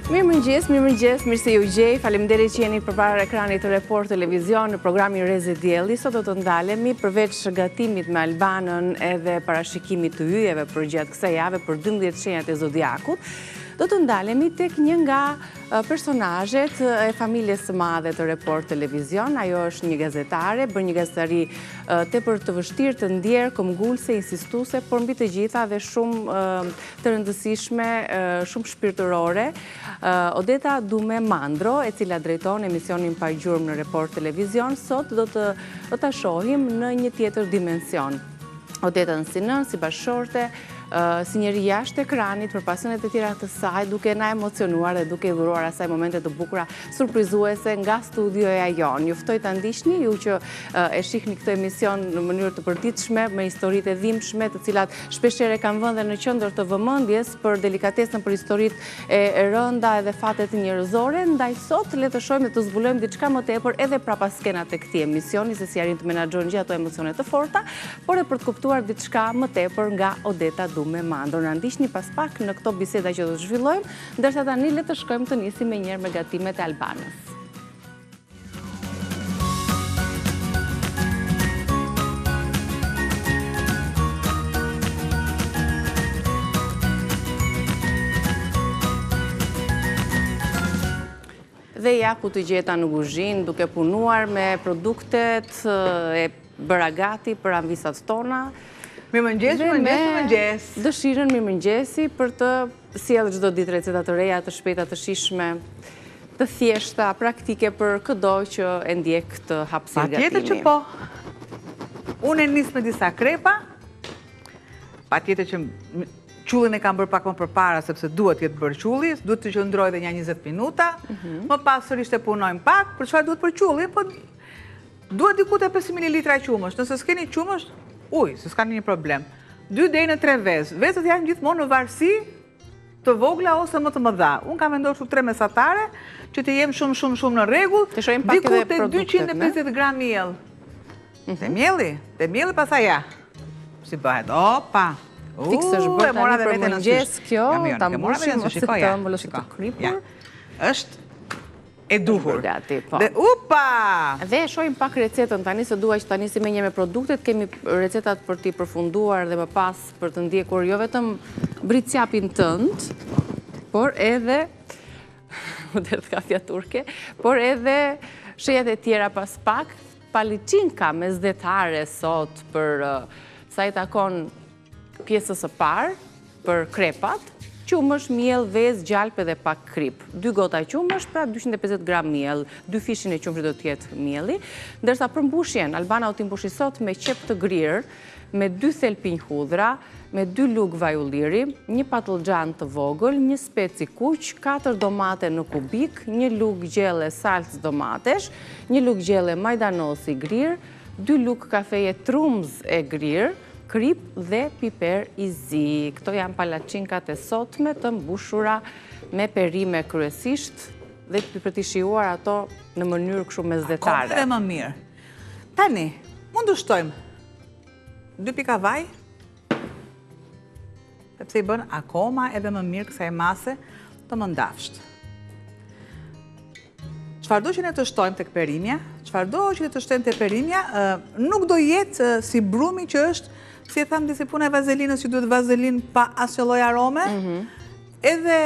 Mirëmëngjes, mirë se ju gjej. Faleminderit që jeni përpara ekranit të Report Televizion në programin Reze Dielli. Sot do të ndalemi përveç gatimit me Albanën edhe parashikimit të yjeve për gjatë kësaj jave për 12 shenjat e zodiakut. Do të ndalemi tek një nga personazhet e familjes së madhe të Report Televizion. Ajo është një gazetare, bën një gazetari tepër të vështirë, të ndjerë, këmbgulse, insistuese, por mbi të gjitha dhe shumë të rëndësishme, shumë shpirtërore. Odeta Dume Mandro, e cila drejton emisionin Pa Gjurmë në Report Televizion, sot do ta shohim në një tjetër dimension. Odetën si nën, si bashkëshorte, si njëri jashtë ekranit për pasionet e tjera të saj, duke na emocionuar dhe duke dhuruar asaj momente të bukura surprizuese nga studioja jon. Ju ftoj ta ndiqni, ju që e shihni këtë emision në mënyrë të përditshme, me historitë e dhimbshme, të cilat shpeshherë kanë vënë në qendër të vëmendjes për delikatesën, për historitë e rënda edhe fatet njerëzore. Ndaj sot le të shohim dhe të zbulojmë diçka më tepër edhe prapa skenat e këtij emisioni, se si arrin të menaxhojnë gjithë ato emocione të forta, por e për të kuptuar diçka më tepër nga Odeta Dume Mandro. Na ndiqni pas pak në këto biseda që do të zhvillojmë, ndërsa tani le të shkojmë të nisim me njëherë me gatimet e Albanës. Dhe ja ku të gjeta në kuzhinë, duke punuar me produktet e bëra gati për anvisat tona. Mirëmëngjes. Dëshirën mirëmëngjesi për të sjellë çdo ditë receta të reja, të shpejta, të shijshme, të thjeshta, praktike për çdo që e ndjek këtë hapësirë gatimi. Patjetër që po. Unë nis me disa krepa. Patjetër që qullin e kam bërë pak më përpara sepse duhet jetë bërë qulli, duhet të qëndroj dhe një 20 minuta. Më pas sërish të punojmë pak, për çfarë duhet për qulli, po duhet diku te 5 ml qumësht. Nëse s'keni qumësht, se s'ka një problem. 2 deri në 3 vezë. Vezët janë gjithmonë në varësi të vogla ose më të mëdha. Unë kam vendosur 3 mesatare që të jem shumë në rregull. Diku te 250 gram miell. Te mielli pastaj ja. Si bëhet? Opa. Fiksësh bërë tani për mëngjes kjo, ta mbushim ose të ëmbëllosh të kripur. Është e duhur. Dhe upa! Dhe shohim pak recetën tani, se dua që ta nisim me një me produktet. Kemi recetat për t'i përfunduar dhe më pas për të ndjekur jo vetëm britsjapin tënd, por edhe kafja turke, por edhe shejat e tjera pas pak. Paliçinka me zdetare sot për sa i takon pjesës së parë, për krepat. Qumësht, miell, vezë, gjalpë dhe pak krip. 2 gota qumësht, pra 250 gram miell, 2 fishin e qumshit do të jetë mielli. Ndërsa për mbushjen, Albana u t'i mbushi sot me qep të grirë, me 2 thelpinj hudhra, me 2 lug vaj ulliri, 1 patlıcan të vogël, 1 speci kuq, 4 domate në kubik, 1 lug gjelle salcë domatesh, 1 lug gjelle majdanosi grirë, 2 lug kafeje trumz e grirë, krip dhe piper i zi. Këto janë palaçinkat e sotme të mbushura me perime kryesisht dhe për t'i shijuar ato në mënyrë kështu me zdetare. Akoma dhe më mirë. Tani, mund të shtojmë 2 pika vaj, sepse i bën akoma edhe më mirë kësaj mase të mëndafsht. Çfarëdo që ne të shtojmë tek perimja, nuk do jetë si brumi që është, si e thamë disi puna e vazelinës, që duhet vazelin pa asnjë lloj arome, edhe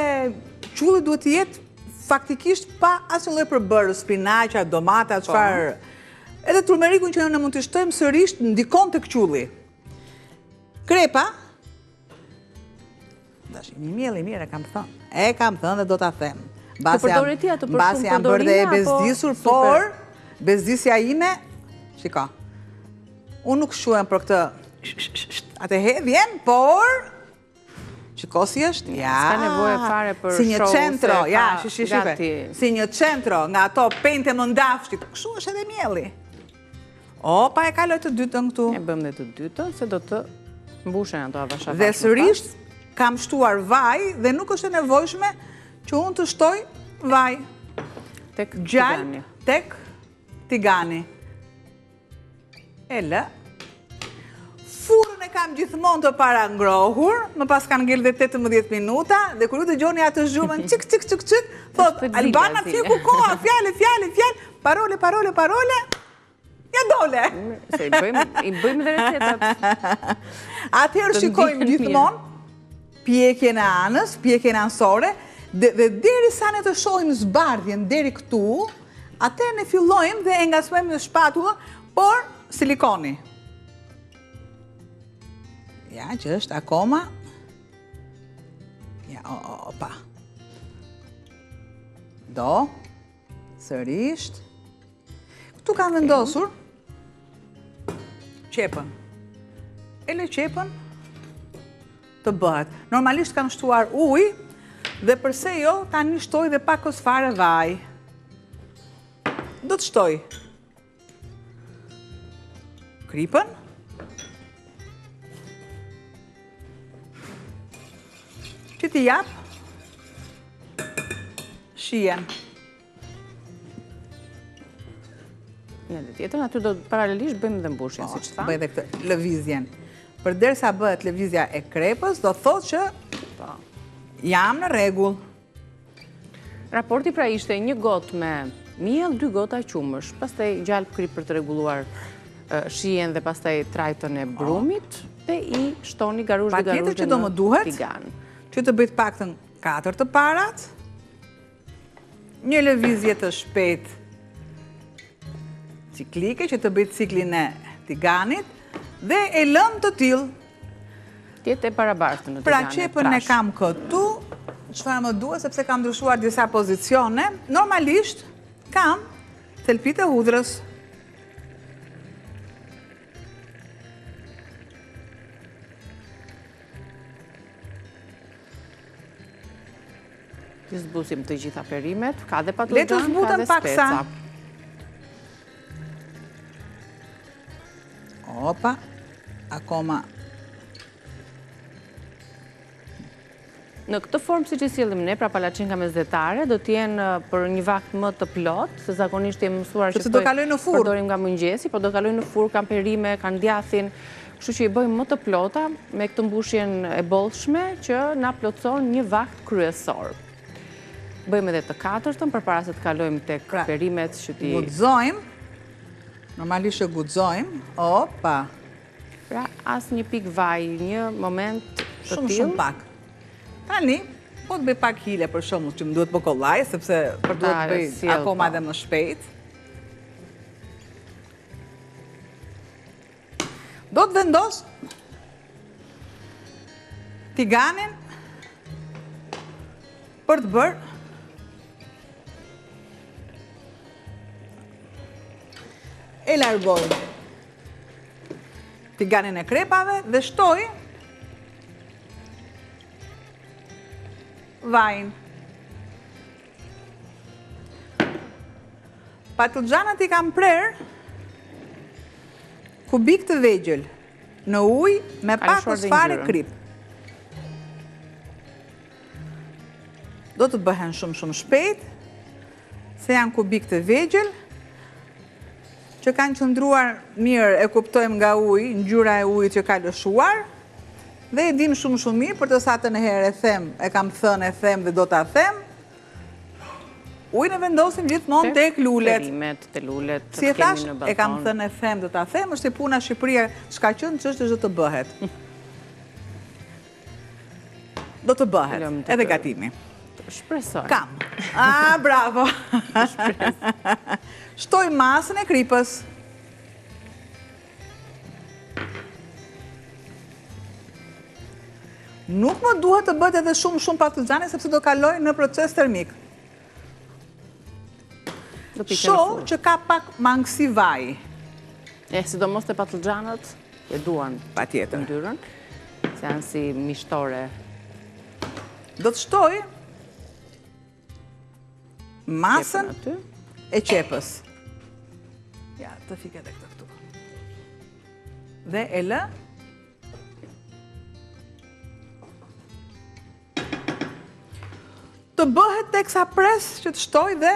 qulli duhet të jetë faktikisht pa asnjë lloj përbërës, spinaqa, domata, çfarë. Edhe turmerikun që ne mund të shtojmë sërish ndikon tek qulli. Krepa, një miell i mirë e kam thënë dhe do ta them. Mbasi jam bërë dhe e bezdisur, por bezdisja ime, shiko, unë nuk shuhem për këtë atë hedhjen, por shiko si është, s'ka nevojë fare për si një show, centro, gati. Si një centro nga ato pente mëndafshtit, kështu është edhe mielli. Opa, e kaloj të dytën këtu. E bëm dhe të dytën, se do të mbushen ato avashafash. Dhe sërish kam shtuar vaj dhe nuk është e nevojshme që unë të shtoj vaj. Tek gjallë, tek tigani. E lë. Furën e kam gjithmonë të para ngrohur, më pas kanë ngel dhe 18 minuta, dhe kur ju të gjoni atë zhumën, qik, thot, Albana, fiku koha, fjale, parole, ja dole. Se i bëjmë dhe recetat. Atëherë shikojmë gjithmonë pjekjen e anës, pjekjen ansore, dhe deri sa ne të shohim zbardhjen deri këtu, atëherë ne fillojmë dhe e ngasmojmë në shpatullë, por silikoni. Ja, që është akoma. Ja, opa. Do. Sërisht. Këtu kam vendosur qepën. E le qepën të bëhet. Normalisht kam shtuar ujë dhe përse jo, tani shtoj dhe pak fare vaj. Do të shtoj kripën. Që t'i jap shien. Një dhe tjetër, aty do paralelisht bëjmë dhe mbushjen, si që thamë. Bëj dhe këtë lëvizjen. Përderisa bëhet lëvizja e krepës, do thot që jam në rregull. Raporti pra ishte një gotë me miell, 2 gota qumësh, pastaj gjalp krip për të rregulluar shien dhe pastaj trajton e brumit, dhe i shtoni garush dhe Patjetër që do më duhet që të bëjt paktën 4 të parat, një lëvizje të shpejt ciklike që të bëjt ciklin e tiganit, dhe e lëm të tillë. Tjetë e parabartë në tiganet. Pra qepën e kam këtu, çfarë më duhet, sepse kam ndryshuar disa pozicione, normalisht kam thelpit e hudrës. Të zbusim të gjitha perimet, ka dhe patlıcan, Le të zbuten ka dhe speca. Opa, akoma. Në këtë formë si që sillim ne, pra palacinka mesdhetare, do t'jenë për një vakt më të plot, se zakonisht jemi mësuar që do kaloj në furr. Përdorim nga mëngjesi, po do kaloj në furr, kanë perime, kanë djathin, kështu që i bëjmë më të plota me këtë mbushjen e bollshme që na plotëson një vakt kryesor. Bëjmë edhe të 4-tën, përpara se të kalojmë tek perimet që ti... Guxojmë, normalisht që guxojmë, opa. Pra, as një pik vaj, një moment të tillë. Shumë pak. Tani, po të bëj pak hile për shembull që më duhet më kollaj, sepse për duhet të bëj akoma edhe më shpejt. Do të vendos tiganin për të bërë e largoj tiganin e krepave dhe shtoj vajin. Patlıxhanat i kam prerë kubik të vegjël në ujë me pak fare krip. Do të bëhen shumë shpejt, se janë kubik të vegjël, që kanë qëndruar mirë, e kuptojmë nga ujë, ngjyra e ujit që ka lëshuar, dhe e dim shumë mirë, për të sa të herë e them, e kam thënë, e them dhe do ta them, ujin e vendosim gjithmonë tek lulet. Perimet, te lulet, si e thash, e kam thënë, e them, do ta them, është e puna Shqipëria, çka qenë ç'është do të bëhet. Do të bëhet, edhe gatimi. Shpresoj. Kam. Bravo. Shtoj masën e kripës. Nuk më duhet të bëhet edhe shumë patlıxhane, sepse do kaloj në proces termik. Shoh që ka pak mangësi vaj. Sidomos te patlıxhanët e duan patjetër yndyrën, se janë si mishtore. Do të shtoj masën e qepës. Ja, të fike edhe këtë këtu. Dhe e lë. Të bëhet teksa pres që të shtoj dhe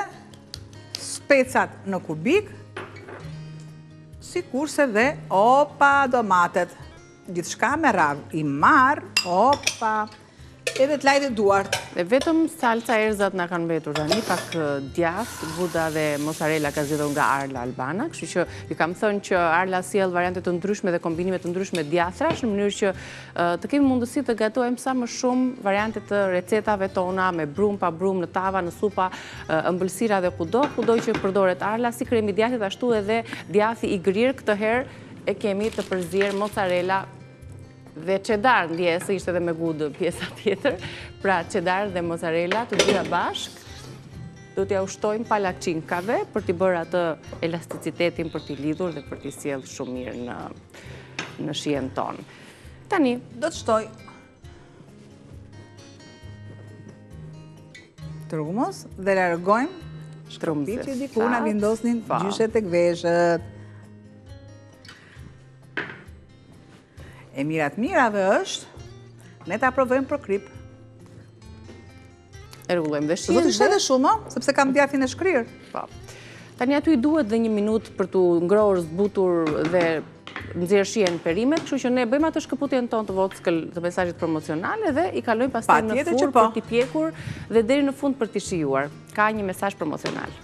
specat në kubik, si kurse dhe domatet. gjithçka me radhë. I marr, opa, edhe të lajtë duart. Dhe vetëm salca erzat na kanë mbetur tani, pak djath, guda dhe mozzarella ka zgjedhur nga Arla Albana, kështu që ju kam thënë që Arla sjell variante të ndryshme dhe kombinime të ndryshme djathrash në mënyrë që të kemi mundësi të gatojmë sa më shumë variante të recetave tona me brum pa brum në tava, në supa, ëmbëlsira dhe kudo që përdoret Arla, si kremi djathit ashtu edhe djathi i grirë. Këtë herë e kemi të përzier mozzarella dhe cheddar, ndjesë ishte edhe me gudë pjesa tjetër, pra cheddar dhe mozzarella të dyja bashk, do t'ja ushtojmë palacinkave për t'i bërë atë elasticitetin për t'i lidhur dhe për t'i sjellë shumë mirë në shijen tonë. Tani, do të shtoj trumos dhe largojmë shtrumze. Që diku na vendosnin gjyshet e veshët. E mirat mirave është, ne ta provojmë për krip. E rregullojmë dhe shijen. Do të shte dhe shumë, sepse kam djathin e shkrirë. Po. Tani aty duhet dhe 1 minutë për t'u ngrohur, zbutur dhe nxjerr shijen perimet, kështu që ne bëjmë atë shkëputjen tonë të vockël të mesazhit promocional dhe i kalojmë pastaj në furrë për t'i pjekur dhe deri në fund për t'i shijuar. Ka një mesazh promocional.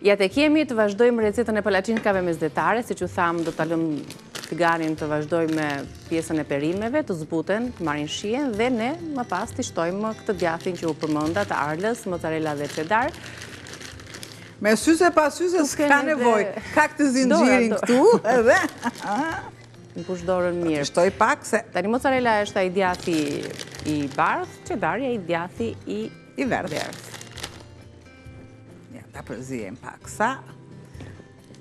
Ja tek jemi të vazhdojmë recetën e palacinkave mesdhetare, siç u tham, do ta lëm tiganin të vazhdojmë me pjesën e perimeve, të zbuten, të marrin shijen dhe ne më pas t'i shtojmë këtë djathin që u përmenda të Arlës, mozzarella dhe cheddar. Me syze pa syze s'ka nevojë. Ka këtë zinxhirin këtu edhe. Mbush dorën mirë. Shtoj pak se tani mozzarella është ai djathi i bardh, cheddari ai djathi i verdh. Ja, ta përzijem pak sa.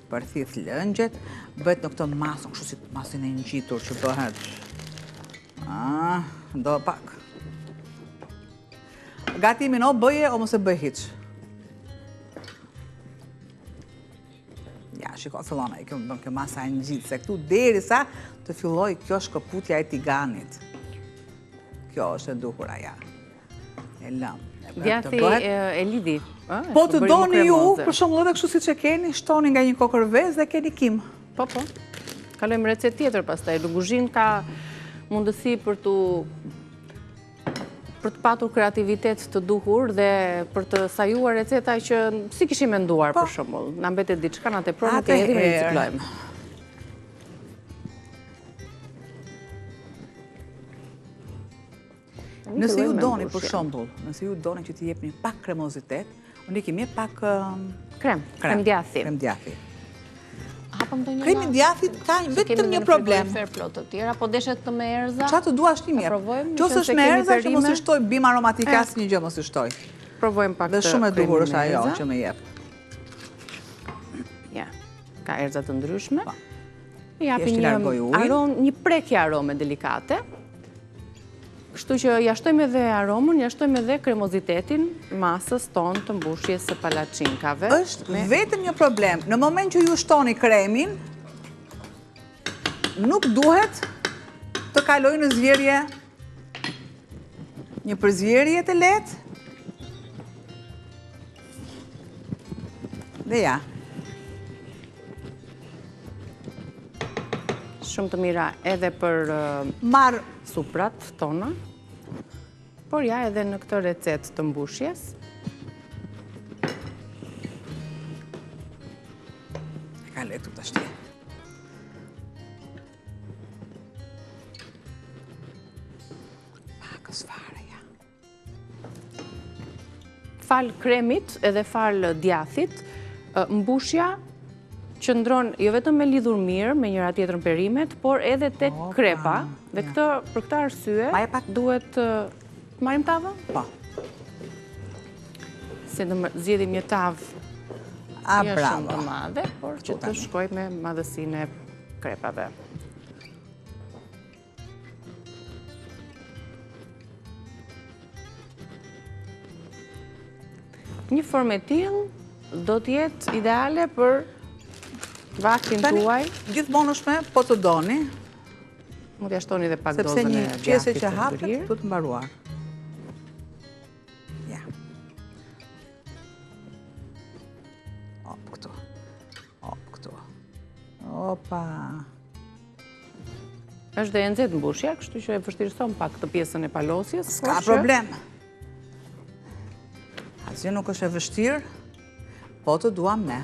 Përthith lëngjet, bëhet në këtë masën, kështu si masën e ngjitur që bëhet. Do pak. Gatimin o bëje o mos e bëj hiç. Ja, shiko, fillon ai kjo masa e ngjitur, se këtu derisa të filloj kjo shkëputja e tiganit. Kjo është e duhur aja. E lëm. Djathi e lidi. Po të doni ju, për shembull edhe kështu siç e keni, shtoni nga një kokërvez dhe keni kim. Po. Kalojmë recetë tjetër pastaj. Luguzhin ka mundësi për të patur kreativitet të duhur dhe për të sajuar receta që si kishim menduar për shembull. Na mbetet diçka na tepër, nuk e hedhim e riciklojmë. Nëse ju doni, për shembull, nëse ju doni që t'i jepni pak kremozitet, unë i kemi jep pak krem djathi. Kremi djathi ka vetëm një problem. Kemi në plot të tjera, po deshet të me erza. Qa të duash ti mirë? Qose është me erza që mos i shtoj bim aromatik, asë një gjë mos i shtoj. Provojmë pak të dhe shumë e duhur është ajo që me jep. Ja, ka erza të ndryshme. Japi një prekje arome delikate. Kështu që ja shtojmë edhe aromën, ja shtojmë edhe kremozitetin masës tonë të mbushjes së palacinkave. Është vetëm një problem. Në moment që ju shtoni kremin, nuk duhet të kaloj në zgjerrje një përzgjerrje të lehtë. Dhe ja. Shumë të mira edhe për marr suprat tona, por ja edhe në këtë recet të mbushjes. Ka letu të ashtë. Pakës fare, ja. Fal kremit edhe fal djathit, mbushja qëndron jo vetëm me lidhur mirë me njëra tjetrën perimet, por edhe tek krepa. Dhe për këtë arsye duhet marrim tavën? Po. Se do zgjedhim një tavë jo shumë të madhe, por që të shkoj me madhësinë e krepave. Një formë e tillë do të jetë ideale për vaktin tuaj. Gjithmonë është me, po të doni. Mund t'ja shtoni dhe pak dozën e djathit të grirë. Sepse një pjesë që hapet, du të mbaruar. Ja. Op këtu. Opa. Është dhe e nxehtë mbushja, kështu që e vështirëson pak të pjesën e palosjes. S'ka problem. Asgjë nuk është e vështirë, po të duam ne.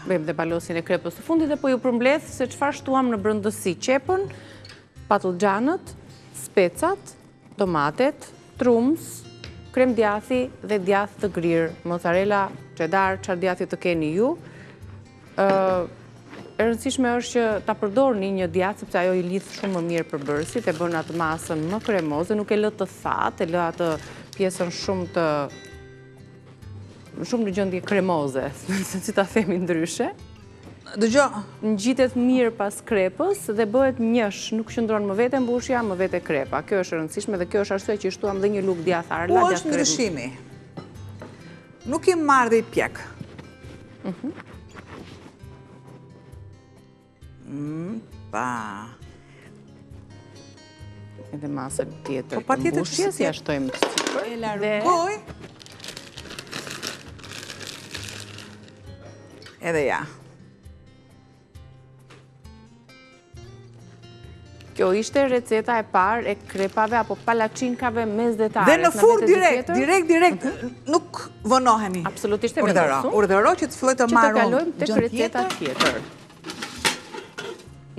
Bëjmë dhe palosin e krepës të fundit dhe po ju përmbledh se çfarë shtuam në brëndësi: qepën, patullxhanët, specat, tomatet, trumz, krem djathi dhe djath të grirë, mozzarella, cheddar, çfarë djathi të keni ju. E rëndësishme është që ta përdorni një djath sepse ajo i lidh shumë më mirë përbërësit, e bën atë masën më kremoze, nuk e lë të thatë, e lë atë pjesën shumë në gjendje kremoze, si ta themi ndryshe. Dëgjoj. Ngjitet mirë pas krepës dhe bëhet njësh, nuk qëndron më vete mbushja, më vete krepa. Kjo është e rëndësishme dhe kjo është arsye që shtuam dhe një lugë djath arla. Ku është ndryshimi? Nuk i marrë dhe i pjek. Pa. Edhe masën tjetër të mbushjes, ja shtojmë të sipër. E largoj. Edhe ja. Kjo ishte receta e parë e krepave apo palacinkave mesdhetare. Dhe në furrë direkt, nuk vonohemi. Absolutisht e vendosur. Urdhëro që të filloj të marrë që të kalojmë tek receta tjetër.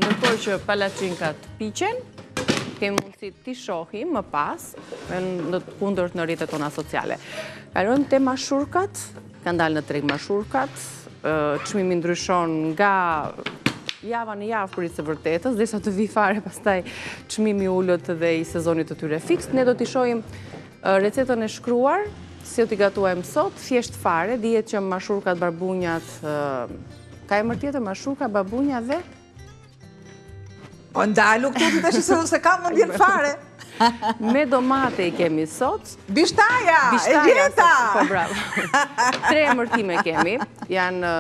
Ndërkohë që palacinkat piqen, kemi mundësi t'i shohim më pas në kundërt në rrjetet tona sociale. Kalojmë te mashurkat, kanë dalë në treg mashurkat. Çmimi ndryshon nga java në javë për i së vërtetës, derisa të vi fare pastaj çmimi ullët dhe i sezonit të tyre fiks. Ne do t'i shohim recetën e shkruar, si do t'i gatuajmë sot, thjesht fare, dihet që mashurkat, barbunjat, ka emër tjetër, mashurka, barbunja dhe? Po ndalu këtu të tash se kam mendjen fare. Me domate i kemi sot. Bishtaja, e gjeta! Po, bravo. 3 emërtime kemi, janë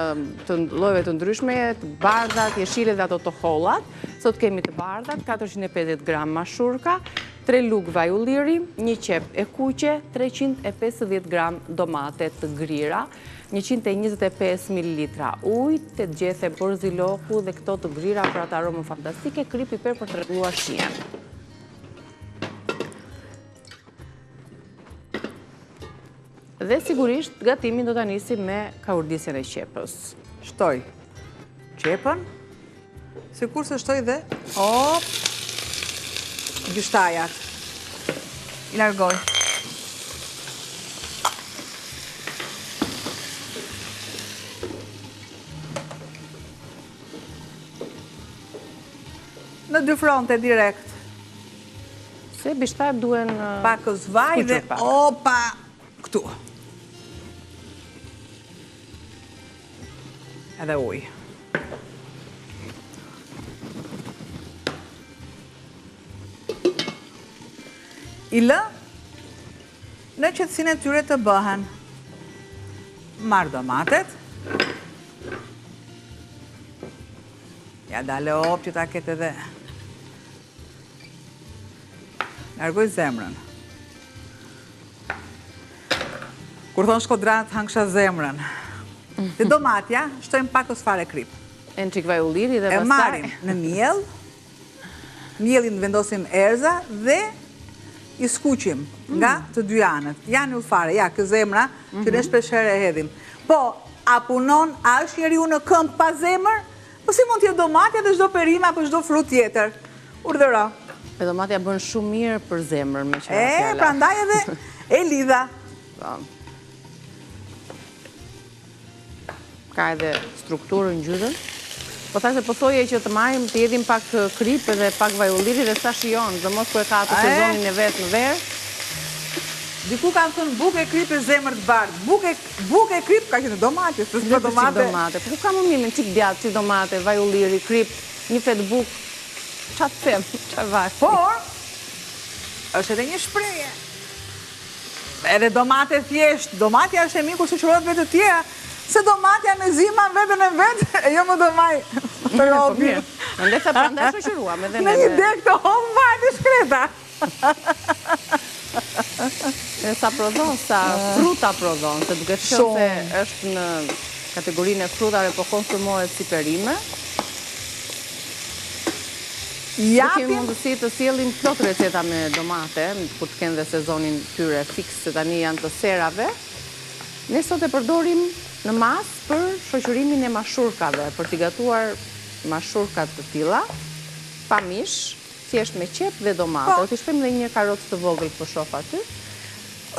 të llojeve të ndryshme, të bardhat, jeshile dhe ato të hollat. Sot kemi të bardhat, 450 gram mashurka, 3 lugë vaj ulliri, 1 qep e kuqe, 350 gram domate të grira, 125 ml ujë, 8 gjethe borziloku dhe këto të grira për atë aromën fantastike, kri piper për të rregulluar shijen. Dhe sigurisht gatimin do ta nisim me kaurdisjen e qepës. Shtoj qepën, sikurse shtoj dhe gjyshtajat. I largoj. Në 2 fronte direkt. Se bishtajt duen pakës vaj dhe opa këtu. Edhe ujë. I lë në qetësinë e tyre të bëhen. Marr domatet. Ja dale që ta ketë edhe. Largoj zemrën. Kur thonë shkodranët hangsha zemrën. Dhe domatja, shtojmë pakës fare krip. E në qik vaj ulliri dhe pastaj. E marim në miell, miellin vendosim erza dhe i skuqim nga të dy anët. Janë u fare, ja, kë zemra, që ne shpeshere e hedhim. Po, a punon, a është njeriu në këmbë pa zemër? Po si mund t'jetë domatja dhe çdo perime apo çdo frut tjetër? Urdhëro. E domatja bën shumë mirë për zemrën me qëra fjala. Prandaj edhe e lidha. Ka edhe strukturën ngjyrën. Po thashë po thoje që të marrim, të jedhim pak krip dhe pak vaj ulliri dhe sa shijon, dhe mos ku e ka atë sezonin e vet në verë. Diku kanë thënë bukë e krip e zemër të bardhë. Bukë e krip ka qenë domate, s'ka domate. Po ku ka më mirë në çik djathtë si domate, vaj ulliri, krip, një fet bukë. Çfarë të them, çfarë vash. Por është edhe një shprehje. Edhe domate thjesht, domatja është e mirë kur shoqërohet me të tjera. Se domatja me zima vetën e vetë, e jo më do maj për robi. Ndesa prandaj shoqëruam edhe ne. Në një dek të homë vajtë shkreta. E sa prodhon, sa fruta prodhon, se duke qenë se është në kategorinë e frutave, po konsumohet si perime. Ne kemi mundësi të sjellim plot receta me domate, kur të kenë dhe sezonin tyre fiks, se tani janë të serave. Ne sot e përdorim në mas për shoqërimin e mashurkave, për t'i gatuar mashurkat të tilla, pa mish, thjesht me qep dhe domate. Do t'i shpem dhe një karrotë të vogël po shoh aty.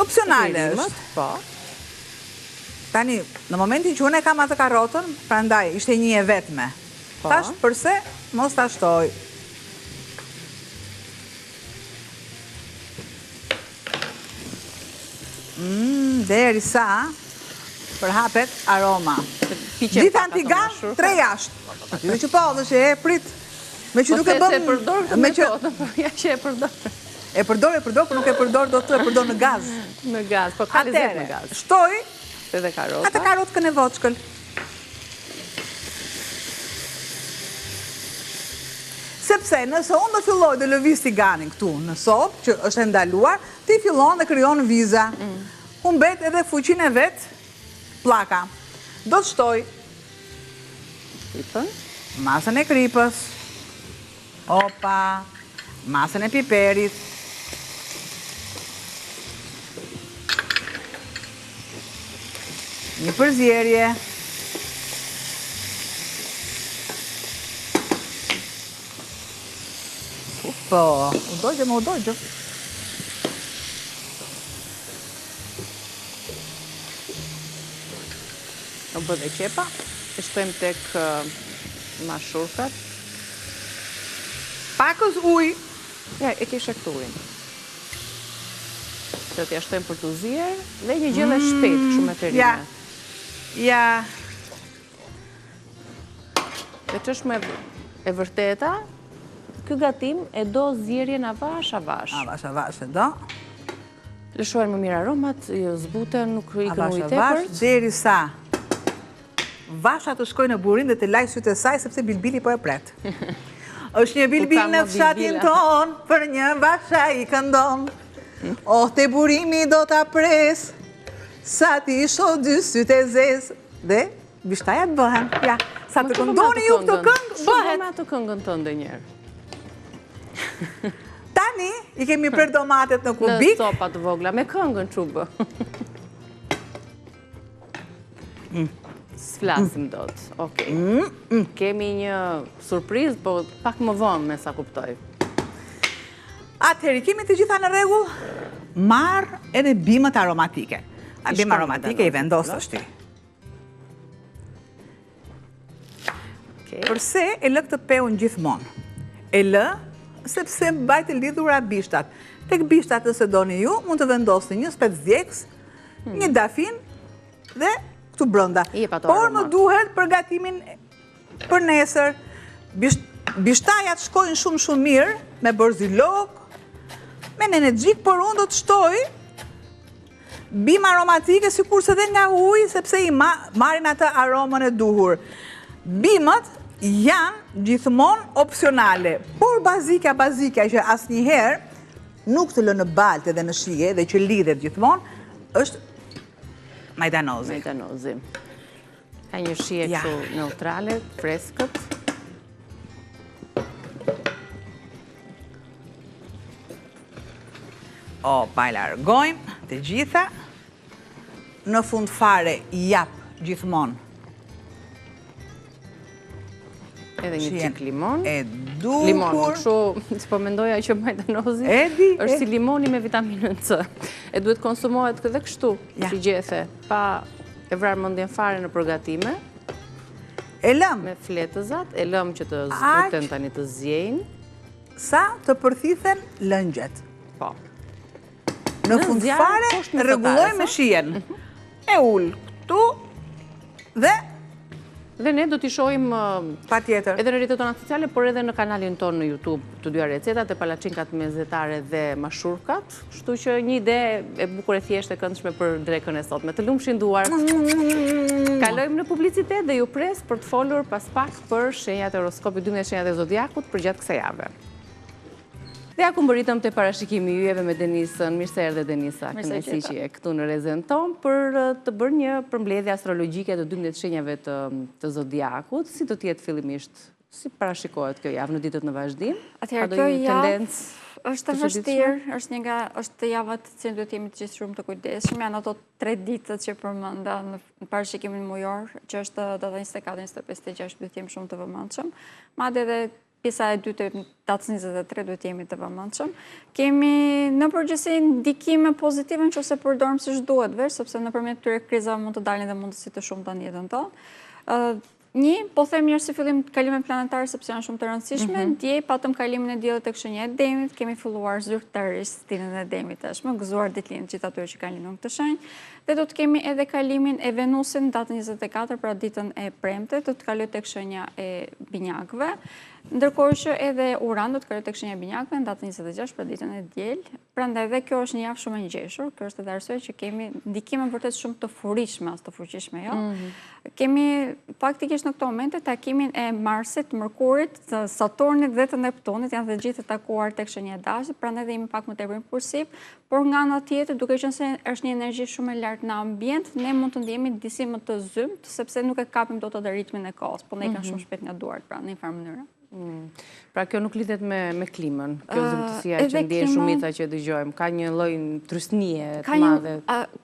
Opsionale është. Po. Tani, në momentin që unë e kam atë karrotën, prandaj ishte një e vetme. Tash përse mos ta shtoj. Derisa përhapet aroma. Gjithë antigan, 3 jashtë. Ju që po, dhe që e prit. Me që duke bëm... Po se e përdor këtë metodë, po ja që e përdor. E përdor, por nuk e përdor do të e përdor në gaz. Në gaz, po ka lezet në gaz. Shtoj edhe karota. Atë karotkën e voçkël. Sepse nëse unë do filloj dhe lëviz tiganin këtu në sopë, që është e ndaluar, ti fillon dhe kryon viza. Unë bet edhe fuqin e vetë plaka. Do të shtoj masën e kripës, opa, masën e piperit, një përzierje, po, u dojgjë. Në bëdhe qepa, e shtojmë tek mashurkat. Pakës ujë. Ja, e kishe këtu ujnë. Që t'ja shtojmë për të zirë dhe një gjellë shpejt, kështu me perime. Ja. Dhe që është e vërteta, ky gatim e do zirjen avash. Avash e do. Lëshuar më mirë aromat, zbuten, nuk ikën ujë tepërt. Derisa vasha të shkoj në burin dhe të laj sytë e saj, sepse bilbili po e pret. është një bilbil në fshatin ton, për një vasha i këndon. Oh, te burimi do t'a pres, sa ti isho 2 sytë e zez. Dhe bishtajat bëhen. Ja, sa të këndoni ju këtë këngë, bëhet. Shumë të këngën të ndë njerë. Tani, i kemi për domatet në kubik. Në sopa të vogla, me këngën qubë. S'flasim do të, okej. Kemi një surpriz, po pak më vonë me sa kuptoj. Atëheri, kemi të gjitha në regull, marë edhe bimët aromatike. A bimë aromatike i vendosë është ti. Përse e lë këtë peun gjithmonë? E lë, sepse bajtë lidhura bishtat. Tek bishtat nëse doni ju, mund të vendosë një spec djeks, një dafin dhe këtu brënda. Por më duhet përgatimin për nesër. Bishtajat shkojnë shumë mirë, me bërzilok, me energjik, por unë do të shtoj bimë aromatike si kurse dhe nga ujë, sepse i marin atë aromën e duhur. Bimët janë gjithmonë opcionale, por bazika që asë njëherë nuk të lë në balte dhe në shije dhe që lidhet gjithmonë, është majdanozi. Ka një shije kështu neutrale, freskët. O, pa e largojmë të gjitha. Në fund fare i japë gjithmonë. Edhe një qik limon. E duhur. Limon, kështu, që po mendoja që majdanozi është si limoni me vitaminën C. E duhet konsumohet këtë kështu, si gjethe, pa e vrarë mëndjen fare në përgatime. E lëm. Me fletëzat, e lëm që të zbuten tani të zjejnë. Sa të përthithen lëngjet. Po. Në fund fare, regulloj me shien. E ullë këtu dhe... Dhe ne do t'i shojmë edhe në rrjetet tona sociale, por edhe në kanalin tonë në YouTube të dyja recetat e palaçinkat mezetare dhe mashurkat. Kështu që një ide e bukur e thjeshtë e këndshme për drekën e sotme. Të lumshin duart. Kalojmë në publicitet dhe ju pres për të folur pas pak për shenjat e horoskopit 12 shenjat e zodiakut për gjatë kësaj jave. Dhe aku mbëritëm të parashikimi yjeve me Denisën. Mirë se erdhe Denisa, kënaqësi që je këtu në Rezën tonë për të bërë një përmbledhje astrologjike të 12 shenjave të zodiakut. Si do të jetë fillimisht? Si parashikohet kjo javë në ditët në vazhdim? Atëherë kjo javë është vështirë, është javat që duhet jemi të gjithë shumë të kujdesshëm. Janë ato 3 ditët që përmenda në parashikimin mujor, që është data 24, 25, 26, duhet jemi shumë të vëmendshëm. Madje edhe pjesa e dytë datës 23 duhet jemi të vëmendshëm. Kemi në përgjithësi ndikime pozitive nëse përdorim siç duhet, sepse nëpërmjet këtyre krizave mund të dalin dhe mundësi të shumta në jetën tonë. Po them mirë si fillim kalimin planetar sepse janë shumë të rëndësishme. Dje patëm kalimin e diellit tek shenja e Demit, kemi filluar zyrtarisht stilin e Demit tashmë, gëzuar ditëlindjen gjithë atyre që kanë lindur këtë shenjë. Dhe do të kemi edhe kalimin e Venusit në datën 24, pra ditën e premte, do të kalojë tek shenja e Binjakëve. Ndërkohë që edhe Uran do të kalojë tek shenja e Binjakëve në datën 26, pra ditën e diel. Prandaj edhe kjo është një javë shumë e ngjeshur. Kjo është edhe arsye që kemi ndikime vërtet shumë të fuqishme, as të fuqishme, jo. Kemi faktikisht në këto momente takimin e Marsit, Mërkurit, të Saturnit dhe të Neptunit, janë të gjithë të takuar tek shenja e Dashit, prandaj dhe jemi pak më tepër impulsiv, por nga ana tjetër, duke qenë se është një energji shumë e lartë në ambient, ne mund të ndjehemi disi më të zymt, sepse nuk e kapim dot atë ritmin e kohës, po ne kanë shumë shpejt nga duart, pra në një farë mënyrë. Pra kjo nuk lidhet me klimën, kjo zymtësia që ndjen shumica që dëgjojmë, ka një lloj trysnie të madhe.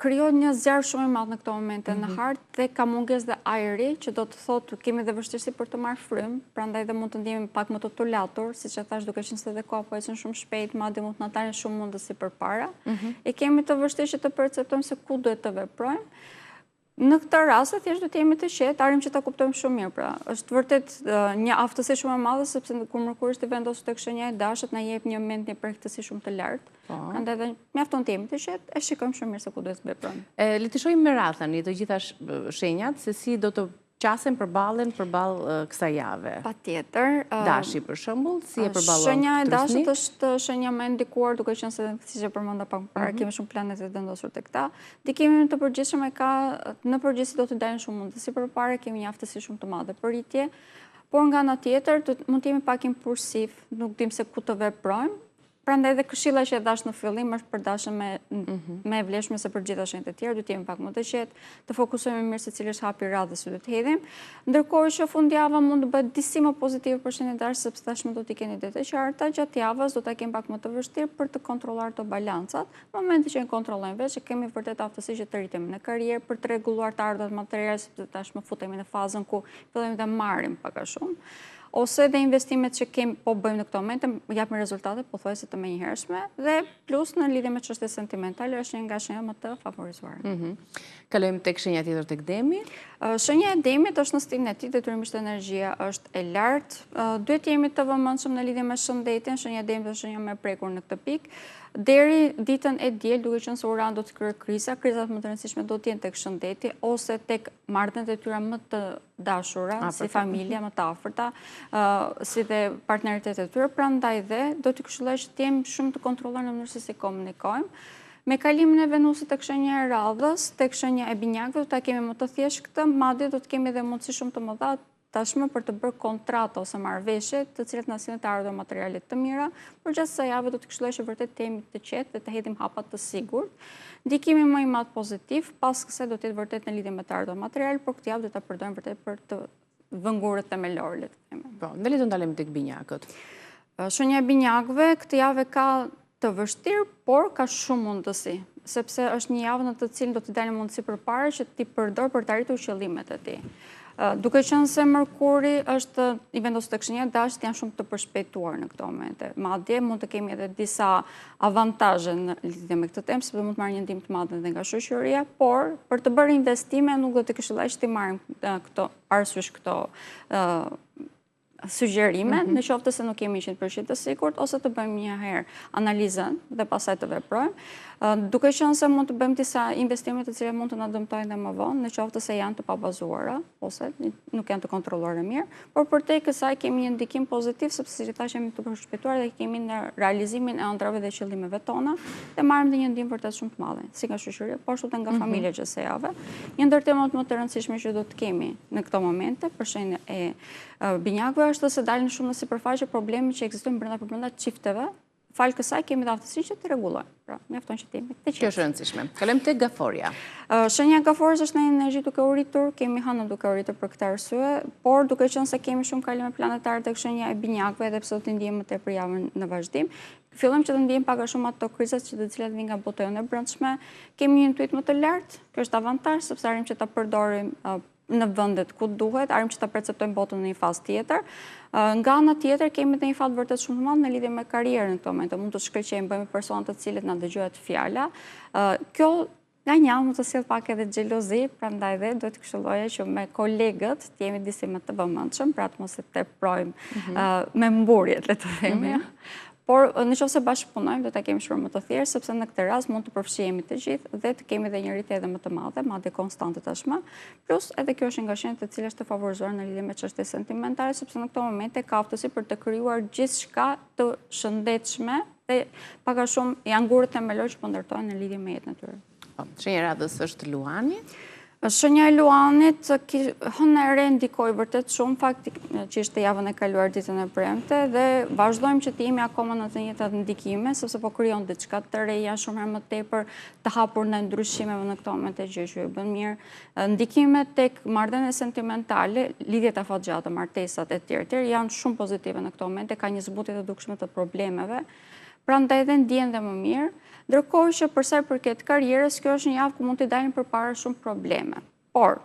Krijohet një zjarr shumë i madh në këto momente në hartë dhe ka mungesë dhe ajri, që do të thotë kemi dhe vështirësi për të marrë frymë, prandaj dhe mund të ndjehemi pak më të tulatur, siç e thash, duke qenë se dhe koha po ecën shumë shpejt, madje mund të na dalin shumë mundësi përpara. E kemi të vështirë që të perceptojmë se ku duhet të veprojmë. Në këtë rast, thjesht duhet jemi të qetë, arrim që ta kuptojmë shumë mirë. Pra, është vërtet një aftësi shumë e madhe sepse kur Mërkuri është i vendosur tek shenja e Dashit, na jep një moment një pregëtësi shumë të lartë. Prandaj edhe mjafton të jemi të qetë, e shikojmë shumë mirë se ku duhet të veprojmë. Le të shohim me radhën të gjitha shenjat se si do të qasen përballën kësaj jave. Patjetër. Dashi për shembull, si e përballon shenja e Dashit është shenja më e ndikuar, duke qenë se siç e përmenda pak më parë, kemi shumë planetet vendosur tek ta. Ndikimin të përgjithshëm e ka në përgjithësi do të dalin shumë mundësi përpara, kemi një aftësi shumë të madhe për rritje, por nga ana tjetër mund të jemi pak impulsiv, nuk dim se ku të veprojmë. Prandaj edhe këshilla që e dash në fillim është për dashën me e vlefshme se për gjitha shenjat e tjera, duhet jemi pak më të qetë, të fokusohemi mirë se cili është hapi i radhës që duhet të hedhim. Ndërkohë që fundjava mund të bëhet disi më pozitive për shenjat e Dashit, sepse tashmë do t'i keni ditë të qarta, gjatë javës do ta kemi pak më të vështirë për të kontrolluar të balancat. Në momentin që e kontrollojmë vetë, që kemi vërtet aftësi që të rritemi në karrierë, për të rregulluar të ardhurat materiale, sepse tashmë futemi në fazën ku fillojmë të marrim pak a shumë. Ose dhe investimet që kemi po bëjmë në këto momente, japim rezultate pothuajse të menjëhershme dhe plus në lidhje me çështje sentimentale është një nga shenjat më të favorizuara. Kalojmë tek shenja tjetër tek Demi. Shenja e Demit është në stilin e tij, detyrimisht energjia është e lartë. Duhet jemi të vëmendshëm në lidhje me shëndetin, shenja e Demit është shenja më e prekur në këtë pikë. Deri ditën e diel, duke qenë se Uran do të krijojë krizat më të rëndësishme do të jenë tek shëndeti ose tek marrëdhëniet e tyre më të dashura, si familja më të afërta, si dhe partneritetet e tyre, prandaj dhe do t'i këshilloj që të jemi shumë të kontrolluar në mënyrë se si komunikojmë. Me kalimin e Venusit tek shenja e Radhës, tek shenja e Binjakëve, do ta kemi më të thjeshtë këtë, madje do të kemi edhe mundësi shumë të mëdha tashmë për të bërë kontrata ose marrëveshje të cilat na sillen të ardhur materiale të mira, por gjatë kësaj jave do të këshilloj që vërtet të jemi të qetë dhe të hedhim hapa të sigurt. Ndikimi më i madh pozitiv, pas kësaj do të jetë vërtet në lidhje me të ardhur material, por këtë javë do ta përdorojmë vërtet për të vëngurët themelore, le të themi. Po, ne le të ndalemi tek Binjakët. Shenja e Binjakëve këtë javë ka të vështirë, por ka shumë mundësi, sepse është një javë në të cilën do të dalin mundësi përpara që ti përdor për të arritur qëllimet e tij. Duke qenë se Mërkuri është i vendosur tek shenja e Dashit, janë shumë të përshpejtuar në këto momente. Madje mund të kemi edhe disa avantazhe në lidhje me këtë temë, sepse mund të marrë një ndihmë të madhe edhe nga shoqëria, por për të bërë investime nuk do të këshilloj që të marrim këto parasysh këto sugjerime, në qoftë se nuk jemi 100% të sigurt, ose të bëjmë një herë analizën dhe pastaj të veprojmë. Duke qenë se mund të bëjmë disa investime të cilat mund të na dëmtojnë dhe më vonë, në qoftë se janë të pabazuara ose nuk janë të kontrolluara mirë, por përtej kësaj kemi një ndikim pozitiv sepse siç thash jemi të përshpejtuar dhe kemi në realizimin e ëndrave dhe qëllimeve tona dhe marrim dhe një ndihmë vërtet shumë të madhe, si nga shoqëria, por ashtu edhe nga familja gjatë javë. Një ndër temat më të rëndësishme që do të kemi në këto momente për shenjën e Binjakëve është se dalin shumë në sipërfaqe probleme që ekzistojnë brenda çifteve, falë kësaj kemi dhe aftësi që të rregullojmë. Pra, mjafton që temi të qetë. Kjo është rëndësishme. Kalojmë tek gaforja. Shenja e gaforës është në energji duke u rritur, kemi hënë duke u rritur për këtë arsye, por duke qenë se kemi shumë kalime planetare tek shenja e binjakëve, edhe pse do të ndjejmë më tepër javën në vazhdim, fillojmë që të ndjejmë pak a shumë ato krizat që të cilat vijnë nga bota jonë e brendshme, kemi një intuit më të lartë, kjo është avantazh sepse arrim që ta përdorim në vendet ku duhet, arrim që ta perceptojmë botën në një fazë tjetër. Nga ana tjetër kemi edhe një fat vërtet shumë të madh në lidhje me karrierën në këtë moment. Mund të shkëlqejmë bëjmë persona të cilët na dëgjohet fjala. Kjo nga një anë mund të sjell pak edhe xhelozi, prandaj dhe do të këshilloja që me kolegët të jemi disi më të vëmendshëm, pra të mos e teprojmë me mburjet, le të themi. Por në qoftë se bashkëpunojmë, do ta kemi shumë më të thjeshtë, sepse në këtë rast mund të përfshihemi të gjithë dhe të kemi edhe një rritje edhe më të madhe, madje konstante tashmë. Plus edhe kjo është nga shenjat e cilat është të favorizuar në lidhje me çështje sentimentale, sepse në këtë moment ka aftësi për të krijuar gjithçka të shëndetshme dhe pak a shumë janë ngurë themelor që po ndërtohen në lidhje me jetën e tyre. Shenja e radhës është Luani. Shenja e Luanit hënë e re ndikoi vërtet shumë faktik që ishte javën e kaluar ditën e premte dhe vazhdojmë që të jemi akoma në të njëjtat ndikime sepse po krijon diçka të re, janë shumë herë më tepër të hapur në ndryshimeve në këtë moment e gjë që ju bën mirë. Ndikimet tek marrëdhëniet sentimentale, lidhjet afatgjata, martesat e tjerë janë shumë pozitive në këtë moment, ka një zbutje të dukshme të problemeve. Prandaj edhe ndjen dhe më mirë. Ndërkohë që për sa i përket karrierës, kjo është një javë ku mund të dalin përpara shumë probleme. Por,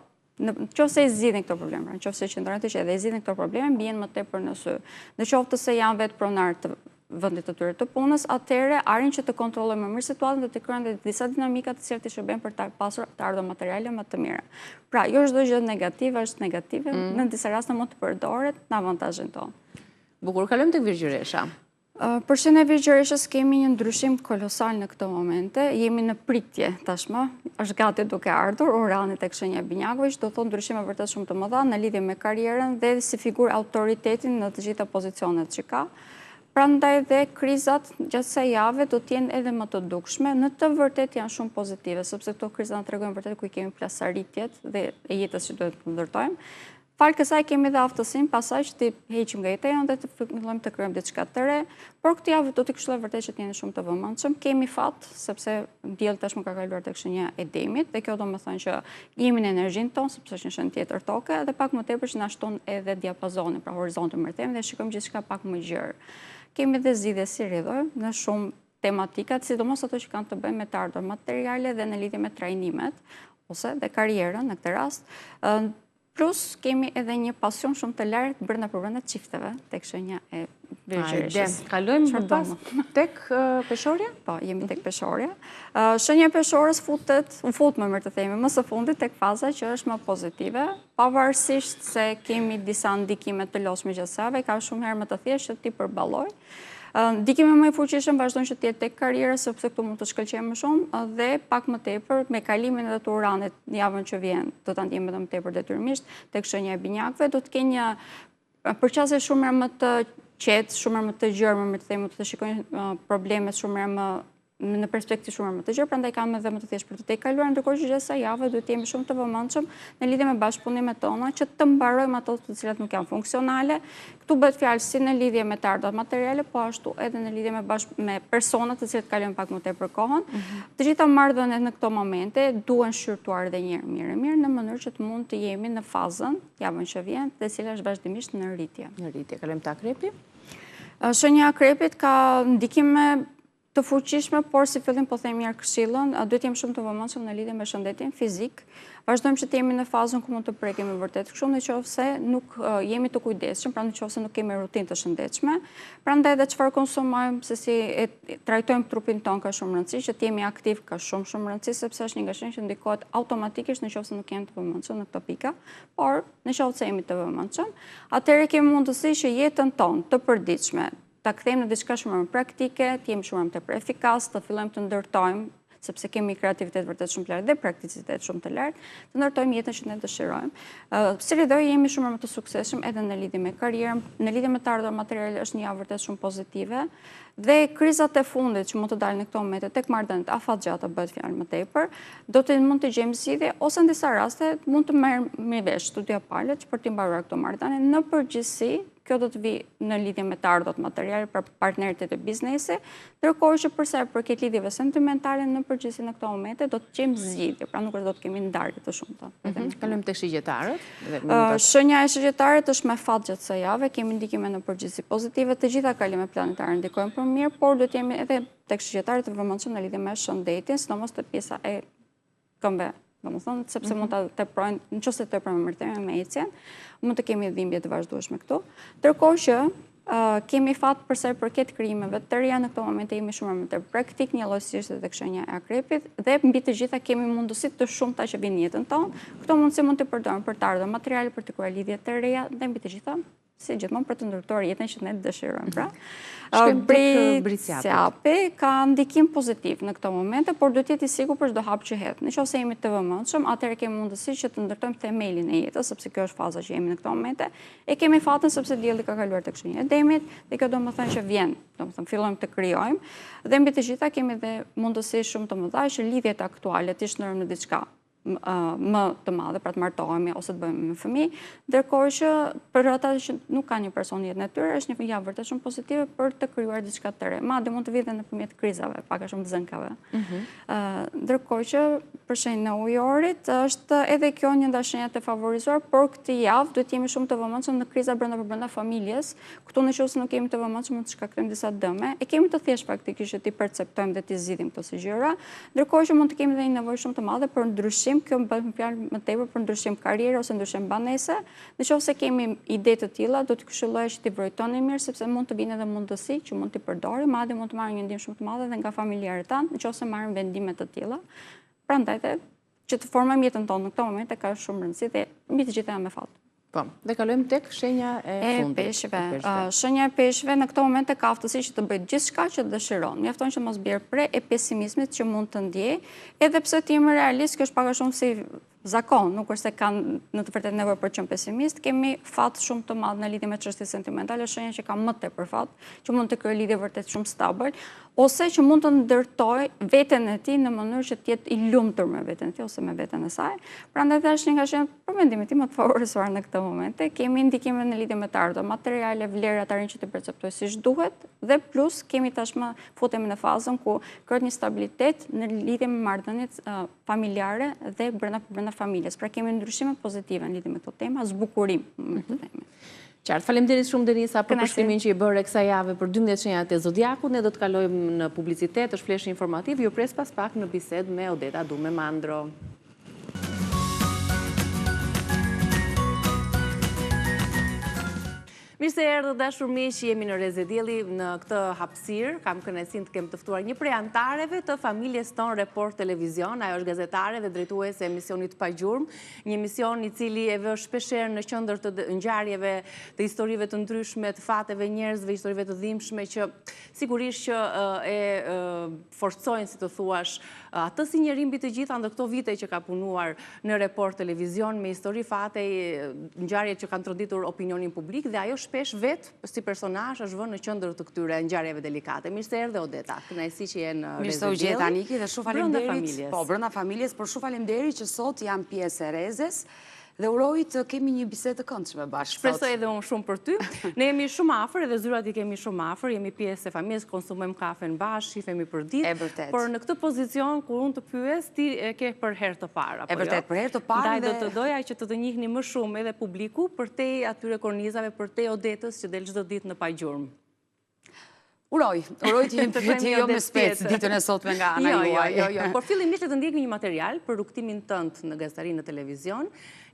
nëse e zgjidhin këto probleme, nëse qëndrojnë të që edhe e zgjidhin këto probleme, bien më tepër në sy. Nëse se janë vetë pronar të vendit të tyre të punës, atëherë arrin që të kontrollojnë më mirë situatën dhe të krijojnë disa dinamika të cilat i shërbejnë për të pasur të ardhur materiale më të mira. Pra, jo çdo gjë negative është negative, në disa raste mund të përdoret në avantazhin tonë. Bukur, kalojmë tek Virgjëresha. Për shenjën e Virgjëresës kemi një ndryshim kolosal në këto momente, jemi në pritje tashmë, është gati duke ardhur, Urani tek shenja e binjakëve, që do thotë ndryshime vërtet shumë të mëdha në lidhje me karrierën dhe si figurë autoritetin në të gjitha pozicionet që ka. Prandaj dhe krizat gjatë kësaj jave do të jenë edhe më të dukshme, në të vërtet janë shumë pozitive, sepse këto krizat na tregojnë vërtet ku i kemi plasarritjet dhe e jetës që duhet të ndërtojmë. Falë kësaj kemi dhe aftësinë pasaj që të heqim nga jeta jonë dhe të fillojmë të krijojmë diçka të re, por këtë javë do të këshilloj vërtet që të jeni shumë të vëmendshëm. Kemi fat sepse dielli tashmë ka kaluar tek shenja e Demit dhe kjo do të thonë që jemi në energjinë tonë sepse është një shenjë tjetër toke dhe pak më tepër që na shton edhe diapazonin, pra horizontin mërtemi dhe shikojmë gjithçka pak më gjerë. Kemi dhe zgjidhje si rrjedhë në shumë tematikat, sidomos ato që kanë të bëjnë me të ardhur materiale dhe në lidhje me trajnimet ose dhe karrierën në këtë rast. Plus, kemi edhe një pasion shumë të lartë brenda çifteve, tek shenja e Virgjëreshës. Kalojmë pas tek Peshorja? Po, jemi tek Peshorja. Shenja e Peshorës u fut më mirë të themi, më së fundit tek faza që është më pozitive, pavarësisht se kemi disa ndikime të lodhshme gjatë javës, ka shumë herë më të thjeshtë që ti përballoj. Ndikimi më i fuqishëm vazhdon që të jetë tek karriera, sepse këtu mund të shkëlqejmë më shumë dhe pak më tepër me kalimin edhe të Uranit në javën që vjen, do ta ndjejmë edhe më tepër detyrimisht tek shenja e binjakëve, do të kenë një përqasje shumë më të qetë, shumë më të gjerë, më të themi, të shikojnë problemet shumë më në perspektivë shumë më të gjerë, prandaj kam edhe më të thjeshtë për të kaluar, ndërkohë që gjatë javës duhet të jemi shumë të vëmendshëm në lidhje me bashkëpunimet tona që të mbarojmë ato të cilat nuk janë funksionale. Këtu bëhet fjalë si në lidhje me të ardhurat materiale, po ashtu edhe në lidhje me personat të cilët kalojnë pak më tepër kohën. Të gjitha marrëdhëniet në këto momente duhen shqyrtuar edhe një herë mirë në mënyrë që të mund të jemi në fazën javën që vjen, dhe cila është vazhdimisht në rritje. Në rritje, kalojmë te Akrepi. Shenja e Akrepit ka ndikime të fuqishme, por si fillim po them mirë këshillën, duhet jemi shumë të vëmendshëm në lidhje me shëndetin fizik. Vazhdojmë që të jemi në fazën ku mund të prekemi vërtet kështu, nëse nuk jemi të kujdesshëm, pra nëse nuk kemi rutinë të shëndetshme. Prandaj edhe çfarë konsumojmë, se si e trajtojmë trupin ton ka shumë rëndësi, që të jemi aktiv ka shumë rëndësi, sepse është një nga shenjat që ndikohet automatikisht nëse nuk jemi të vëmendshëm në këto pika, por nëse jemi të vëmendshëm, atëherë kemi mundësi që jetën tonë të përditshme ta kthejmë në diçka shumë më praktike, të jemi shumë më tepër efikas, të fillojmë të ndërtojmë, sepse kemi kreativitet vërtet shumë të lartë dhe prakticitet shumë të lartë, të ndërtojmë jetën që ne dëshirojmë. Si rridoj jemi shumë më të suksesshëm edhe në lidhje me karrierën, në lidhje me të ardhurat materiale është një javë vërtet shumë pozitive. Dhe krizat e fundit që mund të dalin në këto momente tek marrëdhëniet afatgjata bëhet fjalë më tepër, do të mund të gjejmë zgjidhje ose në disa raste mund të merrem me vesh studia palët për të mbaruar këto marrëdhënie. Në përgjithësi kjo do të vi në lidhje me të ardhot materiale për partnerët e biznesi, ndërkohë që përsa përket lidhjeve sentimentale në përgjithësi në këto momente do të kemi zgjidhje, pra nuk do të kemi ndarje të shumta. Kalojmë tek shigjetarët. Shenja e shigjetarët është me fat gjatë kësaj jave, kemi ndikime në përgjithësi pozitive, të gjitha kalimet planetare ndikojnë për mirë, por do të jemi edhe tek shigjetarët të vëmendshëm në lidhje me shëndetin, sidomos te pjesa e këmbëve. Domethënë, sepse mund ta teprojnë, nëse teprojnë marrëdhënie me ecjen, mund të kemi dhimbje të vazhdueshme këtu. Ndërkohë që kemi fat përsa i përket krijimeve të reja, në këto momente jemi shumë më të praktik, një llojësisht edhe tek shenja e akrepit, dhe mbi të gjitha kemi mundësi të shumta që vijnë në jetën tonë. Këto mundësi mund të përdorim për të ardhur materiale, për të kryer lidhje të reja, dhe mbi të gjitha si gjithmonë për të ndërtuar jetën që ne dëshirojmë. Pra, Britsjapi ka ndikim pozitiv në këto momente, por do të jetë i sigurt për çdo hap që hedh. Nëse jemi të vëmendshëm, atëherë kemi mundësi që të ndërtojmë themelin e jetës, sepse kjo është faza që jemi në këto momente. E kemi fatën sepse dielli ka kaluar tek shenja e demit, dhe kjo domethënë që vjen, domethënë fillojmë të krijojmë, dhe mbi të gjitha kemi edhe mundësi shumë të mëdha që lidhjet aktuale të shndërojmë në diçka më të madhe, pra të martohemi ose të bëjmë me fëmijë, ndërkohë që për ata që nuk kanë një person në jetën e tyre, është një javë vërtet shumë pozitive për të krijuar diçka të re. Madje mund të vijë nëpërmjet krizave, pak a shumë zënkave. Ndërkohë që për shenjën e ujorit është edhe kjo një ndashenja të favorizuar, por këtë javë duhet jemi shumë të vëmendshëm në kriza brenda familjes. Këtu nëse nuk jemi të vëmendshëm mund të shkaktojmë disa dëme. E kemi të thjeshtë praktikisht që ti perceptojmë dhe ti zgjidhim këto si gjëra, ndërkohë që mund të kemi edhe një nevojë shumë të madhe për ndryshim. Kjo më bëhet fjalë më tepër për ndryshim karriere ose ndryshim banese. Nëse kemi ide të tilla, do të këshilloj që ti vërtetoni mirë, sepse mund të vinë edhe mundësi që mund t'i përdorim, madje mund të marrë një ndihmë shumë të madhe edhe nga familjarët tanë, nëse marrim vendime të tilla. Prandaj që të formojmë jetën tonë në këtë moment ka shumë rëndësi dhe mbi të gjitha me fat. Po, dhe kalojmë tek shenja e fundit. Peshqve. Shenja e peshqve në këto momente ka aftësi që të bëjë gjithçka që dëshiron. Mjafton që mos bjerë pre e pesimizmit që mund të ndjej, edhe pse ti jemi realist, kjo është pak a shumë si zakon, nuk është se kanë në të vërtetë nevojë për të qenë pesimist, kemi fat shumë të madh në lidhje me çështje sentimentale, shenja që ka më tepër fat, që mund të krijojë lidhje vërtet shumë stabil, ose që mund të ndërtoj veten e tij në mënyrë që të jetë i lumtur me veten e tij ose me veten e saj. Prandaj është një nga shenjat për mendimin tim më të favorizuar në këtë momente. Kemi ndikime në lidhje me të ardhur materiale, vlera të rinj që të perceptoj siç duhet, dhe plus kemi tashmë futemi në fazën ku krijohet një stabilitet në lidhje me marrëdhëniet familjare dhe brenda familjes. Pra kemi ndryshime pozitive në lidhje me këto tema, zbukurim me këto tema. Qartë, faleminderit shumë Denisa për përshkrimin që i bëre kësaj jave për 12 shenjat e zodiakut. Ne do të kalojmë në publicitet, është flesh informativ, ju pres pas pak në bisedë me Odeta Dume Mandro. Mirë se erdhët dashur miq, jemi në Reze Dielli në këtë hapësirë. Kam kënaqësinë të kem të ftuar një prej antareve të familjes tonë Report Televizion. Ajo është gazetare dhe drejtuese e emisionit Pa Gjurmë, një emision i cili e vë shpeshherë në qendër të ngjarjeve, të historive të ndryshme, të fateve njerëzve, historive të dhimbshme që sigurisht që e forcojnë, si të thuash, atë si njeri mbi të gjitha ndër këto vite që ka punuar në Report Televizion me histori fate, ngjarje që kanë troditur opinionin publik, dhe ajo shpesh vetë si personazh është vënë në qendër të këtyre ngjarjeve delikate. Mirë se erdhe Odeta. Kënaqësi që je në Reze Dielli. Aniki, dhe shumë faleminderit. Po, brenda familjes, por shumë faleminderit që sot jam pjesë e Rezes. Dhe uroj të kemi një bisedë të këndshme bashkë. Shpresoj edhe unë shumë për ty. Ne jemi shumë afër, edhe zyrat i kemi shumë afër, jemi pjesë e familjes, konsumojmë kafen bashkë, shifemi për ditë. E vërtet. Por në këtë pozicion kur unë të pyes, ti e ke për herë të parë, apo jo? E vërtet, për herë të parë. Ndaj do të doja që të njihni më shumë edhe publiku për te atyre kornizave, për te Odetës që del çdo ditë në Pa Gjurmë. Uroj të jemi pyetje jo me spec ditën e sotme nga ana juaj. Jo. Por fillimisht le të ndjekim një material për rukëtimin tënd në gazetari në televizion,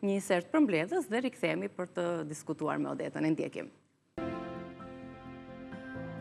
një insert përmbledhës dhe rikthehemi për të diskutuar me Odetën. E ndjekim.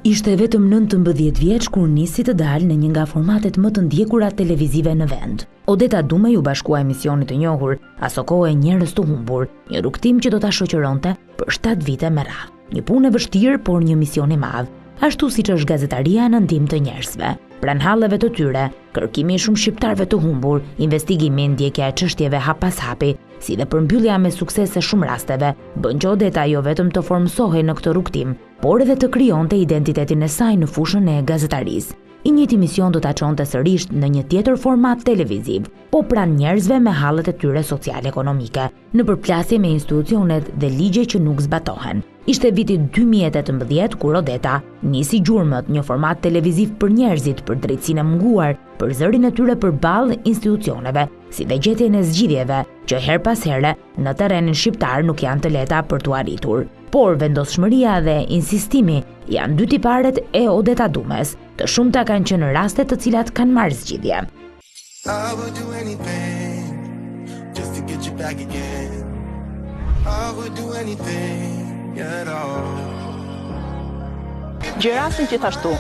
Ishte vetëm 19 vjeç kur nisi të dalë në një nga formatet më të ndjekura televizive në vend. Odeta Dume ju bashkua emisionit të njohur Aso kohë e njerëz të humbur, një rukëtim që do ta shoqëronte për 7 vite me radhë. Një punë e vështirë, por një mision i madh. Ashtu siç është gazetaria në ndihmë të njerëzve. Pranë halleve të tyre, kërkimi i shumë shqiptarëve të humbur, investigimi, ndjekja e çështjeve hap pas hapi, si dhe përmbyllja me sukses e shumë rasteve, bën që Odeta jo vetëm të formsohej në këtë rrugtim, por edhe të krijonte identitetin e saj në fushën e gazetarisë. I njëjti mision do ta çonte sërish në një tjetër format televiziv, po pranë njerëzve me hallet e tyre social-ekonomike, në përplasje me institucionet dhe ligje që nuk zbatohen. Ishte viti 2018 kur Odeta nisi gjurmët, një format televiziv për njerëzit për drejtësinë e munguar, për zërin e tyre përballë institucioneve, si dhe gjetjen e zgjidhjeve që her pas here në terrenin shqiptar nuk janë të lehta për t'u arritur. Por vendosshmëria dhe insistimi janë dy tiparet e Odeta Dumes. Të shumta kanë qenë raste të cilat kanë marrë zgjidhje. I would do anything just to get you back again. I would do anything at all. Gjerasin gjithashtu,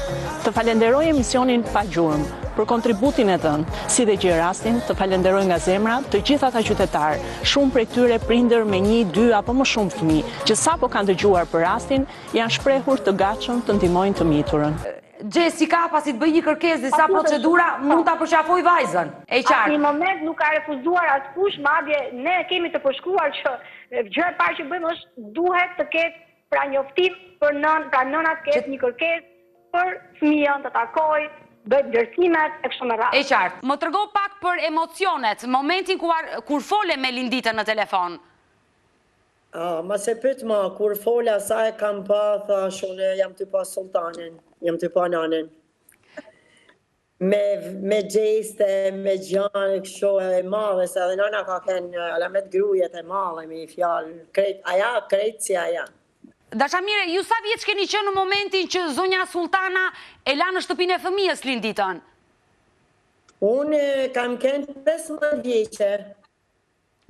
të falenderoj emisionin Pa Gjurmë për kontributin e dhënë, si dhe Gjerasin të falenderoj nga zemra të gjithë ata qytetarë, shumë prej tyre prindër me 1, 2 apo më shumë fëmijë, që sapo kanë dëgjuar për rastin, janë shprehur të gatshëm të ndihmojnë të miturën. Jessica, pasi të bëj një kërkesë disa procedura, mund ta përqafoj vajzën. E qartë. Në moment nuk ka refuzuar askush, madje ne kemi të përshkruar që gjë e parë që bëjmë është duhet të ketë pra njoftim për nëna të ketë një kërkesë për fëmijën të takoj, bëjt ndërsimet e kështu me radhë. E qartë. Më trego pak për emocionet, momentin kur fole me Linditën në telefon. Ma se pyt ma, kur fola sa e kam pa, thash unë jam të pa sultanin, jam të pa nanin. Me gjeste, me gjanë, kështu e madhe, se edhe nana ka kënë alamet grujet e madhe, me i fjallë, krejt si aja. Dashamire, ju sa vjeç keni qenë në momentin që zonja Sultana e la në shtëpinë e fëmijës Linditën? Unë kam kënë 15 vjeqe.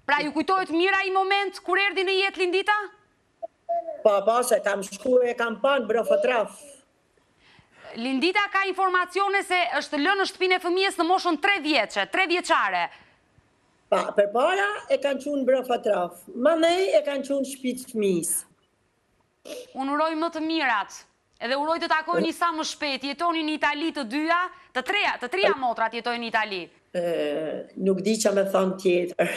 Pra ju kujtojt mira i moment kur erdi në jetë Lindita? Pa, se kam shku e kam panë brofotraf. Lindita ka informacione se është lënë në shtëpinë e fëmijës në moshën 3 vjeçe, 3 vjeçare. Pa, për para e kanë qunë brofotraf, ma nej e kanë qunë shpitë fëmijës. Unë uroj më të mirat, edhe uroj të takojnë sa më shpejt, jetoni në Itali të dyja, të treja motrat jetojnë në Itali. Nuk di që me thonë tjetër.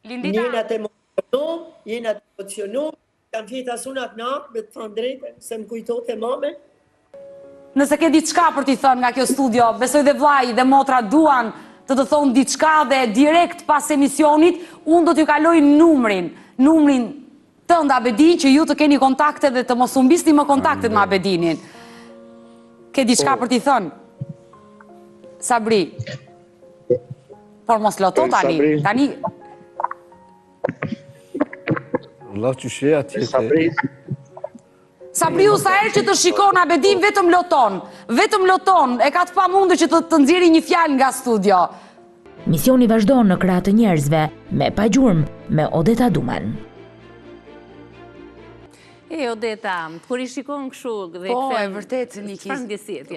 Lindita... Jena të emocionu, kam fjetë asunat nakë, me të thonë drejtë, se më kujtojtë e mame. Nëse ke diçka për t'i thënë nga kjo studio, besoj dhe vlaj dhe motra duan të thonë diçka dhe direkt pas emisionit, unë do t'ju kaloj numrin tënd Abedin, që ju të keni kontakte dhe të mos humbisni më kontaktet me Abedinin. Ke diçka për t'i thënë? Sabri. Por mos loto tani. Allah që shea tjetë. Sabriu, sa herë që të shikon Abedin, vetëm loton, e ka të pa mundu që të nxjerrë një fjalë nga studio. Misioni vazhdon në krah të njerëzve, me Pa Gjurmë, me Odeta Dumen. Odeta, kur I shikon kështu dhe po, e vërtet, Nikis,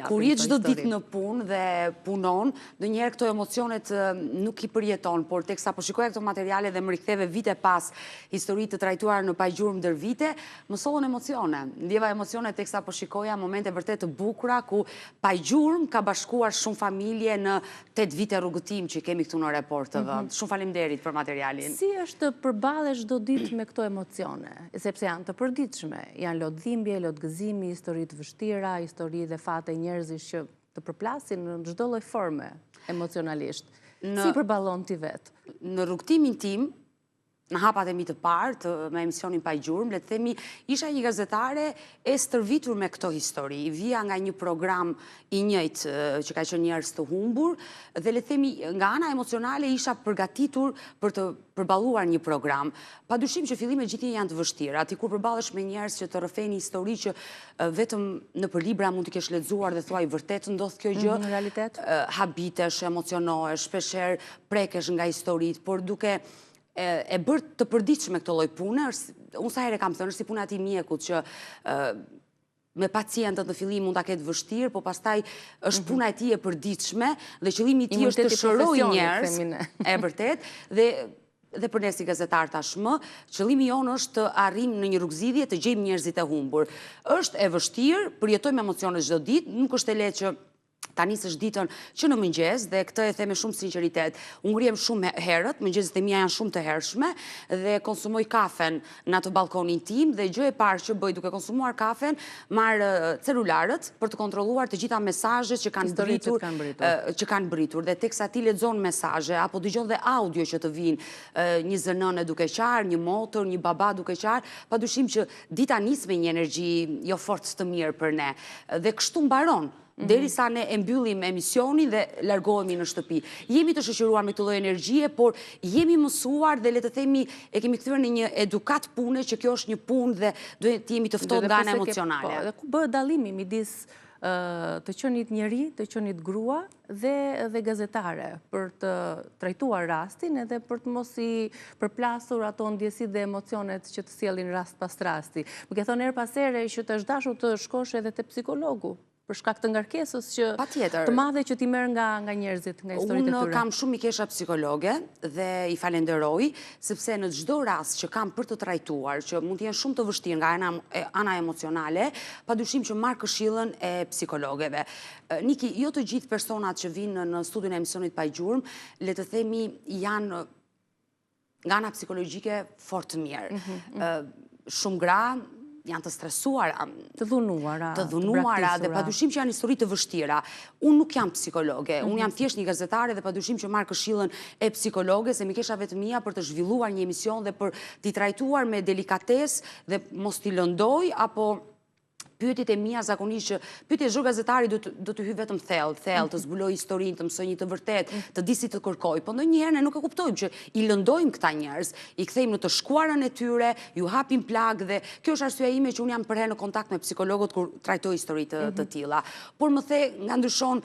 kur I çdo ditë në punë dhe punon, ndonjëherë këto emocionet nuk I përjeton, por teksa po shikoja këto materiale dhe më riktheve vite pas histori të trajtuar në Pa Gjurmë ndër vite, më sollën emocione. Ndjeva emocione teksa po shikoja momente vërtet të bukura ku Pa Gjurmë ka bashkuar shumë familje në 8 vite rrugëtim që kemi këtu në Report TV. Shumë faleminderit për materialin. Si është të përballesh çdo ditë me këto emocione, sepse janë të përditshme? Janë lodhimbje, lodgëzimi, histori të vështira, histori dhe fate njerëzish që të përplasin në çdo lloj forme emocionalisht. Si përballon ti vetë? Në rrugtimin tim, në hapat e mi të parë, me emisionin Pa Gjurmë, le të themi, isha një gazetare e stërvitur me këto histori. Vija nga një program I njëjtë që ka qenë njerëz të humbur, dhe le të themi, nga ana emocionale isha përgatitur për të përballuar një program. Padyshim që fillimet gjithë janë të vështira. Ti kur përballesh me njerëz që të rrëfejnë histori që vetëm nëpër libra mund të kesh lexuar dhe thuaj vërtet ndodh kjo gjë. Në realitet? Habitesh, emocionohesh, shpeshherë prekesh nga historitë, por duke e bërë të përditshme këtë lloj pune, unë sa herë kam thënë, është si puna e mjekut që me pacientët në fillim mund ta ketë vështirë, po pastaj është puna e tij e përditshme dhe qëllimi I tij është të shërojë njerëz, e vërtet, dhe për ne si gazetar tashmë, qëllimi jonë është të arrijmë në një rrugëzidhje të gjejmë njerëzit e humbur. Është e vështirë, përjetojmë emocione çdo ditë, nuk është e lehtë që tani s'është ditën që në mëngjes, dhe këtë e the me shumë sinqeritet, unë ngrihem shumë herët, mëngjeset e mia janë shumë të hershme, dhe konsumoj kafen në atë balkonin tim, dhe gjë e parë që bëj duke konsumuar kafen, marr celularët për të kontrolluar të gjitha mesazhet që kanë britur, dhe teksa ti lexon mesazhe apo dëgjon dhe audio që të vinë, një zënëne duke qarë, një motor, një baba duke qarë, padyshim që dita nis me një energji jo fort të mirë për ne, dhe kështu mbaron. Derisa ne e mbyllim emisionin dhe largohemi në shtëpi. Jemi të shoqëruar me këtë lloj energjie, por jemi mësuar dhe le të themi e kemi kthyer në një edukat pune që kjo është një punë dhe duhet të jemi të ftohtë nga ana emocionale. Dhe ku bëhet dallimi midis të qenit njeri, të qenit grua dhe gazetare për të trajtuar rastin edhe për të mos i përplasur ato ndjesitë dhe emocionet që të sjellin rast pas rasti. Më ke thënë her pas here që të është dashur të shkosh edhe te psikologu për shkak të ngarkesës që të madhe që ti merr nga njerëzit, nga historitë e tyre. Unë kam shumë mikesha psikologe dhe i falenderoj, sepse në çdo rast që kam për të trajtuar, që mund të jenë shumë të vështirë nga ana emocionale, padyshim që marr këshillën e psikologeve. Niki, jo të gjithë personat që vinë në studion e emisionit Pa Gjurmë, le të themi janë nga ana psikologjike fort të mirë. Shumë gra janë të stresuara, të dhunuara dhe padyshim që janë histori të vështira. Unë nuk jam psikologe, unë jam thjesht një gazetare dhe padyshim që marr këshillën e psikologes e mikeshave të mia për të zhvilluar një emision dhe për t'i trajtuar me delikatesë dhe mos t'i lëndoj apo pyetjet e mia zakonisht që pyetje çdo gazetari do të hyj vetëm thellë, të zbuloj historinë, të mësoj një të vërtet, të di si të kërkoj. Po ndonjëherë ne nuk e kuptojmë që i lëndojmë këta njerëz, i kthejmë në të shkuarën e tyre, ju hapim plag dhe kjo është arsyeja ime që unë jam përherë në kontakt me psikologët kur trajtoj histori të tilla. Por më the nga ndryshon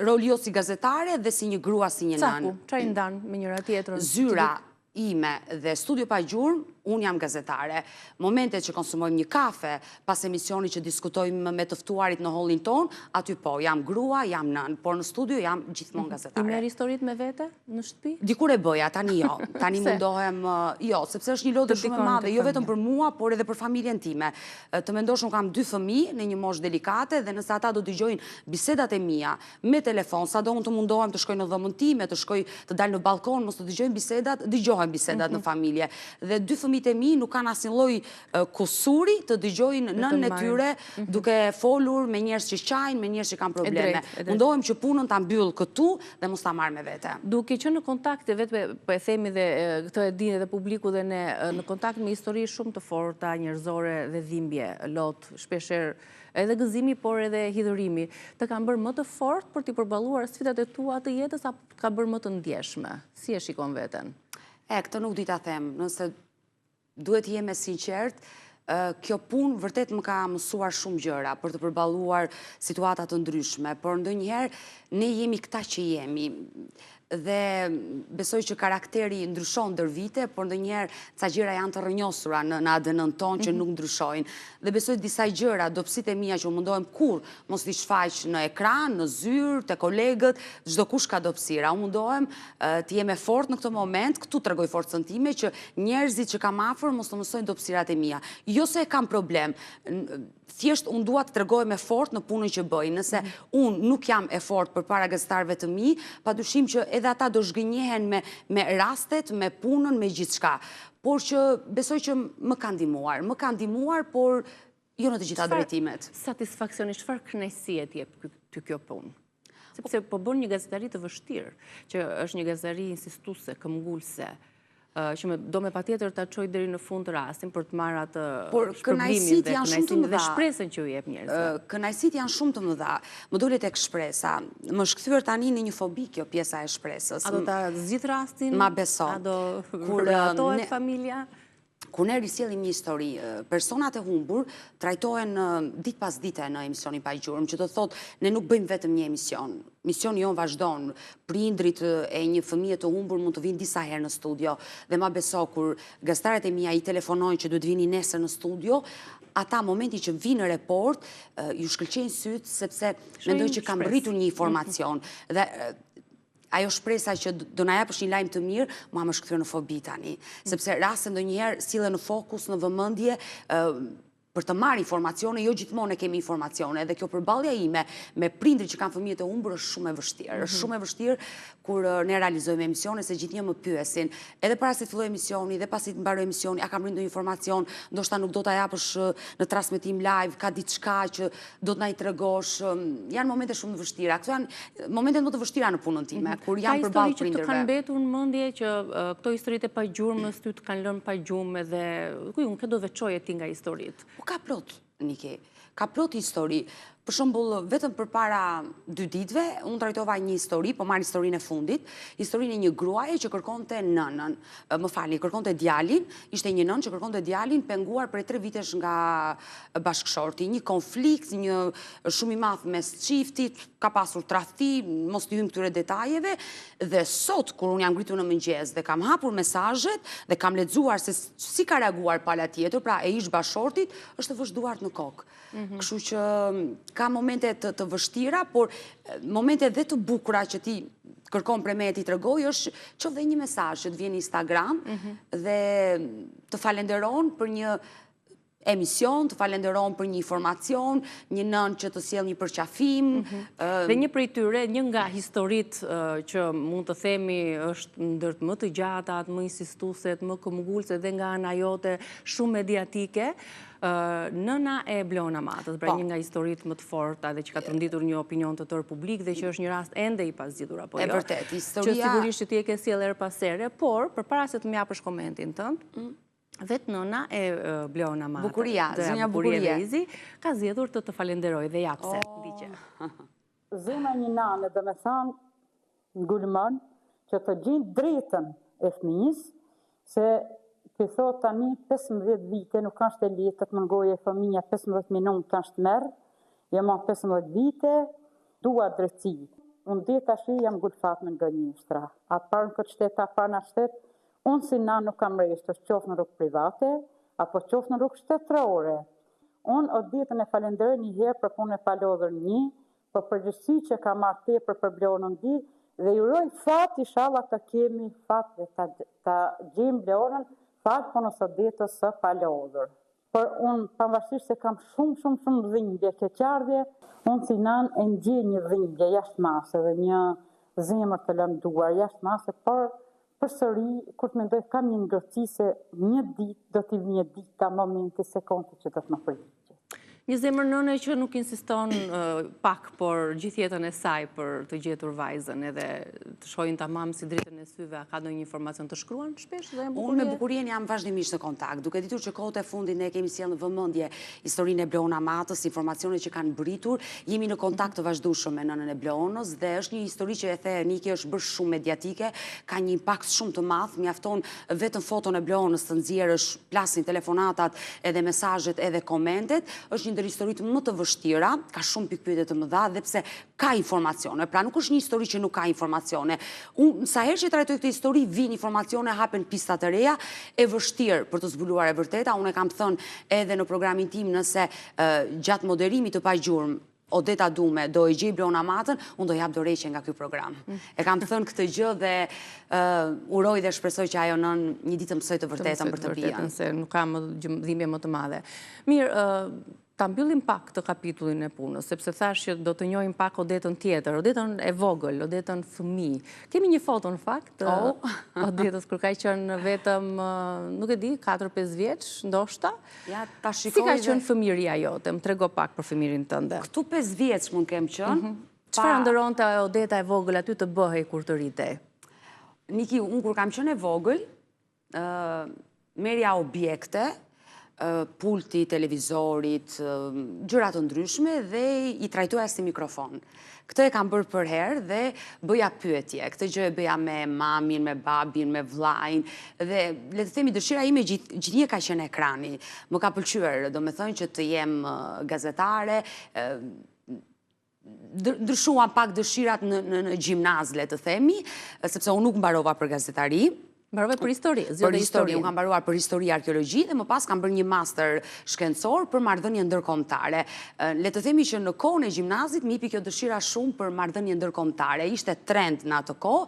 roli jo si gazetare dhe si një grua, si një nën. Çfarë ndan me njëra tjetrën? Zyra ime dhe Studio Pa Gjurmë, unë jam gazetare. Momentet që konsumojmë një kafe, pas emisioni që diskutojmë me të ftuarit në hallin ton, aty po, jam grua, jam nën, por në studio jam gjithmonë gazetare. I merr historitë me vete në shtëpi? Dikur e bëja, tani jo. Tani mundohem, jo, sepse është një lodër shumë e madhe, jo vetëm për mua, por edhe për familjen time. Të mendosh, unë kam 2 fëmijë në një moshë delikate dhe nëse ata do dëgjojnë bisedat e mia me telefon, sado unë të mundohem të shkoj në dhomën time, të dal në balkon, mos të dëgjojnë bisedat, dëgjohen bisedat në familje. Dhe 2 fëmijët e mi nuk kanë asnjë lloj kusuri të dëgjojnë nënën e tyre duke folur me njerëz që qajnë, me njerëz që kanë probleme. Mundohem që punën ta mbyll këtu dhe mos ta marr me vete. Duke qenë në kontakt vetëm po e themi dhe këtë e dinë edhe publiku dhe ne në kontakt me histori shumë të forta njerëzore dhe dhimbje, lot, shpeshherë edhe gëzimi, por edhe hidhërimi, të kanë bërë më të fort për t'i përballuar sfidat e tua të jetës apo të ka bërë më të ndjeshme? Si e shikon veten? Këtë nuk di ta them, nëse duhet jeme sinqert, kjo punë vërtet më ka mësuar shumë gjëra për të përballuar situata të ndryshme, por ndonjëherë ne jemi këta që jemi. Dhe besoj që karakteri ndryshon ndër vite, por ndonjëherë ca gjëra janë të rrënjosura në ADN-n tonë që nuk ndryshojnë. Dhe besoj disa gjëra, dobësitë e mia që mundohem kur mos t'i shfaq në ekran, në zyrë, te kolegët, çdo kush ka dobësira. Unë mundohem të jem e fortë në këtë moment, këtu tregoj forcën time që njerëzit që kam afër mos të mësojnë dobësirat e mia. Jo se e kam problem, thjesht unë dua të tregohem e fortë në punën që bëj. Nëse unë nuk jam e fortë përpara gazetarëve të mi, padyshim që edhe ata do zhgënjehen me rastet, me punën, me gjithçka. Por që besoj që më ka ndihmuar, por jo në të gjitha drejtimet. Satisfaksionisht, çfarë kënaqësie t'jep ty kjo punë? Sepse po bën një gazetari të vështirë, që është një gazetari insistuese, këmbgulse, që do me patjetër ta çoj deri në fund të rastin për të marrë atë shpërblimin dhe shpresën që u jep njerëzve. Kënaqësitë janë shumë të mëdha. Më dole tek shpresa. Më është kthyer tani në një fobi kjo pjesa e shpresës. A do ta zgjidh rastin? Ma beso. A do rretohet familja? Kur ne risjellim një histori, personat e humbur trajtohen ditë pas dite në emisionin Pa Gjurmë, që do thotë ne nuk bëjmë vetëm një emision. Misioni jon vazhdon. Prindrit e një fëmije të humbur mund të vinë disa herë në studio dhe ma beso kur gazetarët e mia i telefonojnë që duhet vini nesër në studio, ata momenti që vinë në report ju shkëlqejnë syt sepse mendojnë që kam rritur një informacion dhe ajo shpresa që do na japësh një lajm të mirë, mua më shkëthyer në fobi tani, sepse raste ndonjëherë sillen në fokus, në vëmendje, për të marrë informacione, jo gjithmonë e kemi informacione, edhe kjo përballja ime me prindrit që kanë fëmijë të humbur është shumë e vështirë. Është shumë e vështirë kur ne realizojmë emisione se gjithnjë më pyesin, edhe para se të fillojë emisioni dhe pasi të mbarojë emisioni, a kam rënë ndonjë informacion, ndoshta nuk do ta japësh në transmetim live, ka diçka që do të na i tregosh. Janë momente shumë të vështira. Këto janë momentet më të vështira në punën time, kur jam përballë prindërve. Ka histori që të kanë mbetur në mendje që këto historitë e pagjurmës ty të kanë lënë pagjumë dhe unë këtë do veçoje ti nga historitë. Ka plot, Niki, ka plot histori. Për shembull, vetëm përpara 2 ditëve, unë trajtova një histori, po marr historinë e fundit, historinë e një gruaje që kërkonte nënën, kërkonte djalin, ishte një nënë që kërkonte djalin penguar prej 3 vitesh nga bashkëshorti, një konflikt, një shumë i madh mes çiftit, ka pasur tradhti, mos të hym këtyre detajeve, dhe sot kur unë jam ngritur në mëngjes dhe kam hapur mesazhet dhe kam lexuar se si ka reaguar pala tjetër, pra e ish bashkëshortit, është të vëzhduar në kokë. Kështu që ka momente të vështira, por momente dhe të bukura që ti kërkon prej me e ti tregoj, është që dhe një mesazh që të vjen në Instagram dhe të falenderon për një emision, të falenderon për një informacion, një nën që të sjell një përqafim. Dhe një prej tyre, një nga historitë që mund të themi është ndër më të gjatat, më insistueset, më këmbgulse dhe nga ana jote shumë mediatike, nëna e Bleon Amatës, pra një nga historitë më të forta dhe që ka tërnditur një opinion të tërë publik dhe që është një rast ende i pasgjitur apo jo. E vërtet, historia... Që sigurisht që ti e ke sjellë her pas here, por përpara se të më japësh komentin tënd, vetë nëna e Bleon Amatës, Bukuria, zënja Bukuria, ka zgjedhur të falenderoj dhe japse, digje. Zëna një nane dhe me thanë në gulmon që të gjinë drejtën e fëmijës, se të thot tani 15 vite nuk është e letë të mëngoj e fëmija 15 minutë është merë, jam 15 vite, dua drejtësi. Unë dhe tash jam gulfat me nga njështra. A parë në këtë shtet, a parë në shtet, unë si na nuk kam rejshtë, është qofë në rrugë private, apo qofë në rrugë shtetërore. Unë o ditën e falenderoj një herë për punë e palodhër një, për përgjësi që ka marrë tepër për Bleonën di, dhe juroj fat, inshallah të kemi fat dhe të gjejmë Bleonën, fat për nësë ditës së palodhër. Por unë, pavarësisht se kam shumë dhimbje keqardhje, unë si nan e ndjej një dhimbje jashtë mase dhe një zemër të lënduar jashtë mase, por përsëri, kur të mendoj, kam një ngërci se një ditë do t'i vë një dita, momenti, sekondi që do të më përgjigje. Një zemër nëne që nuk insiston pak, por gjithë jetën e saj për të gjetur vajzën, edhe të shohin tamam si dritën e syve, a ka ndonjë informacion të shkruan shpesh dhe Bukurie? Unë me Bukurien jam vazhdimisht në kontakt, duke ditur që kohët e fundit ne kemi sjellë në vëmendje historinë e Bleon Amatës, informacionet që kanë britur, jemi në kontakt të vazhdueshëm me nënën e Bleonës dhe është një histori që e the Niki është bërë shumë mediatike, ka një impakt shumë të madh, mjafton vetëm foton e Bleonës të nxjerrësh, plasin telefonatat, edhe mesazhet, edhe komentet, është ndër historitë më të vështira, ka shumë pikpyetje të mëdha dhe pse ka informacione. Pra nuk është një histori që nuk ka informacione. Unë sa herë që trajtoj këtë histori, vijnë informacione, hapen pista të reja, e vështirë për të zbuluar e vërteta. Unë e kam thënë edhe në programin tim nëse gjatë moderimit të pagjurmë Odeta Dume do e gjej Bleon Amatën, unë do jap dorëheqje nga ky program. E kam thënë këtë gjë dhe uroj dhe shpresoj që ajo nën një ditë mësoj të vërtetën për të bien. Se nuk ka dhimbje më të madhe. Mirë, ta mbyllim pak të kapitullin e punës, sepse thash që do të njohim pak Odetën tjetër, Odetën e vogël, Odetën fëmijë. Kemi një foto në fakt, Odetës kur ka qenë vetëm, nuk e di, 4-5 vjeç, ndoshta. Ja, ta shikoj. Si ka qenë fëmijëria jote? Më trego pak për fëmirin tënde. Këtu 5 vjeç mund kem qenë. Çfarë ndëronte Odeta e vogël aty të bëhej kur të ritej? Niki, unë kur kam qenë e vogël, merja objekte, pulti, televizorit, gjëra të ndryshme dhe i trajtoja si mikrofon. Këtë e kam bërë për herë dhe bëja pyetje. Këtë gjë e bëja me mamin, me babin, me vllajin dhe le të themi dëshira ime gjithnjë ka qenë ekrani. Më ka pëlqyer, do me thënë që të jem gazetare, ndryshuan pak dëshirat në gjimnaz, le të themi, sepse unë nuk mbarova për gazetari. Mbarove për histori, për histori, unë kam mbaruar për histori arkeologji dhe më pas kam bërë një master shkencor për marrëdhënie ndërkombëtare. Le të themi që në kohën e gjimnazit më jepi kjo dëshira shumë për marrëdhënie ndërkombëtare. Ishte trend në atë kohë.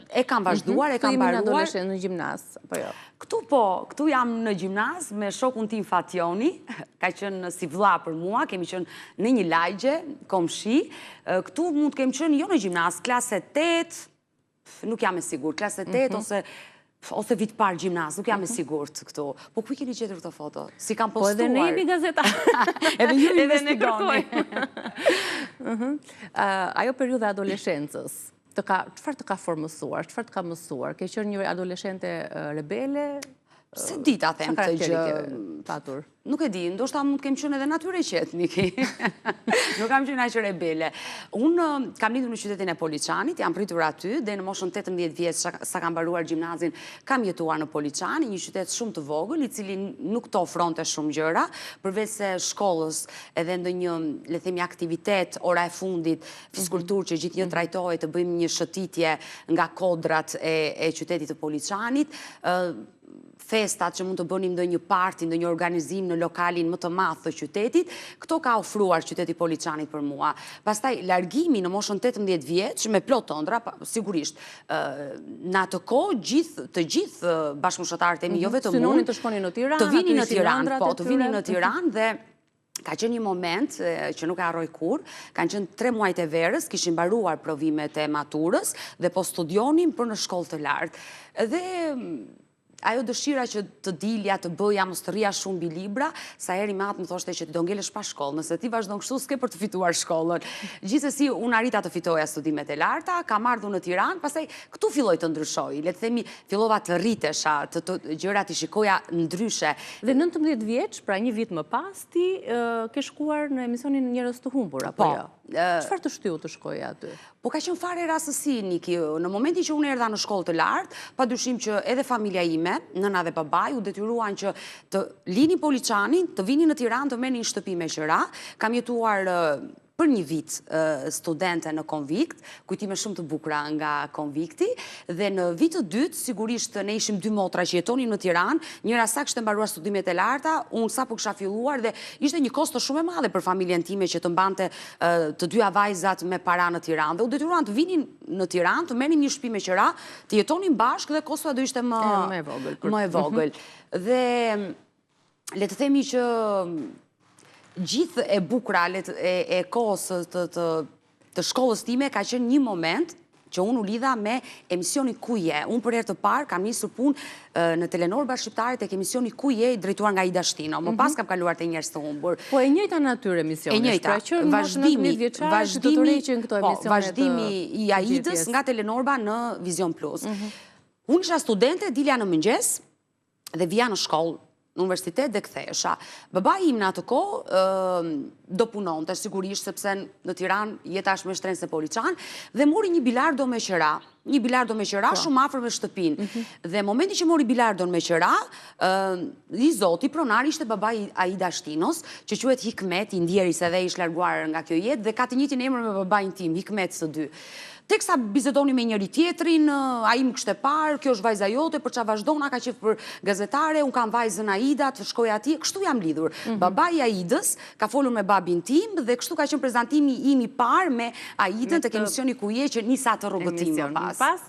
E kam vazhduar, e kam mbaruar. Në adoleshent në gjimnaz, apo jo? Këtu jam në gjimnaz me shokun tim Fationi, ka qenë si vlla për mua, kemi qenë në një lagje, komshi. Këtu mund të kemi qenë jo në gjimnaz, klase 8, nuk jam e sigurt, klase 8 ose vit parë gjimnaz, nuk jam e sigurt këtu. Po ku i keni gjetur këtë foto? Si kam postuar? Po edhe ne jemi gazetarë. Edhe ju investigoni. Ajo periudha adoleshencës, çfarë të ka formësuar, çfarë të ka mësuar? Ke qenë një adoleshente rebele? Se di ta them këtë gjë. Patur. Nuk e di, ndoshta mund të kem qenë edhe natyre qetë, Niki. Nuk kam qenë aq rebele. Unë kam lindur në qytetin e Poliçanit, jam pritur aty, dhe në moshën 18 vjeç sa kam mbaruar gjimnazin, kam jetuar në Poliçani, një qytet shumë të vogël, i cili nuk të ofronte shumë gjëra, përveç se shkollës edhe ndonjë, le të themi, aktivitet ora e fundit, fiskulturë që gjithnjë trajtohej të bëjmë një shëtitje nga kodrat e qytetit të Poliçanit, festat që mund të bënim ndonjë parti, ndonjë organizim në lokalin më të madh të qytetit, këto ka ofruar qyteti Poliçanit për mua. Pastaj largimi në moshën 18 vjeç me plot ëndra, sigurisht. Në atë kohë të gjithë bashkëmoshtarët e mi, jo vetëm unë, të shkonin në Tiranë, të vinin në Tiranë, po, të vinin në Tiranë dhe ka qenë një moment që nuk e harroj kur, kanë qenë 3 muajt e verës, kishin mbaruar provimet e maturës dhe po studionin për në shkollë të lartë. Dhe ajo dëshira që të dilja, të bëja, mos të rria shumë mbi libra, sa herë i madh më thoshte që ti do ngelesh pa shkollë, nëse ti vazhdon kështu s'ke për të fituar shkollën. Gjithsesi unë arrita të fitoja studimet e larta, kam ardhur në Tiranë, pastaj këtu filloi të ndryshoj. Le të themi, fillova të rritesha, të gjërat i shikoja ndryshe. Dhe 19 vjeç, pra një vit më pas, ti ke shkuar në emisionin Njerëz të humbur, apo jo? Çfarë të shtyu të shkoja aty? Po ka qenë fare rastësi, Niki. Në momentin që unë erdha në shkollë të lartë, padyshim që edhe familja ime, nëna dhe babai, u detyruan që të linin Poliçanin, të vinin në Tiranë, të merrnin shtëpi me qira. Kam jetuar për një vit studente në Konvikt, kujtime shumë të bukura nga Konvikti, dhe në vit të dytë, sigurisht ne ishim 2 motra që jetonim në Tiranë, njëra sa kishte mbaruar studimet e larta, unë sapo kisha filluar dhe ishte një kosto shumë e madhe për familjen time që të mbante të 2 vajzat me para në Tiranë, dhe u detyruan të vinin në Tiranë, të merrnin një shtëpi me qira, të jetonin bashkë dhe kostoja do ishte më e vogël. Dhe le të themi që gjithë e bukura e kohës të shkollës time ka qenë një moment që unë u lidha me emisioni Ku je. Unë për herë të parë kam nisur punë në Telenorba shqiptare tek emisioni Ku je, drejtuar nga Ida Shtino. Më pas kam kaluar te Njerëz të humbur. Po e njëjta natyrë emisioni. E njëjta. Vazhdimi i Aidës nga Telenorba në Vision Plus. Unë isha studente, dilja në mëngjes dhe vija në shkollë në universitet dhe kthehesha. Babai im në atë kohë do punonte sigurisht sepse në Tiranë jeta është më e shtrenjtë se Poliçan dhe mori një bilardo me qira. Një bilardo me qira shumë afër me shtëpinë. Dhe momenti që mori bilardon me qira, i zoti pronar ishte babai Aida Shtinos, që quhet Hikmet, i ndjeri se dhe ish larguar nga kjo jetë dhe ka të njëjtin emër me babain tim, Hikmet së dy. Teksa bizedoni me njëri tjetrin, ai më kishte parë, kjo është vajza jote, për çfarë vazhdon, ka qef për gazetare, un kam vajzën Aida, të shkoj atje, kështu jam lidhur. Babai i Aidës ka folur me babin tim dhe kështu ka qenë prezantimi im i parë me Aidën tek emisioni Ku je që nisa të rrugëtim më pas. Pas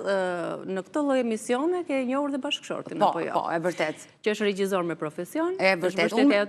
në këtë lloj emisione ke njohur dhe bashkëshortin apo jo? Po, e vërtet. Që është regjisor me profesion, e vërtet. Unë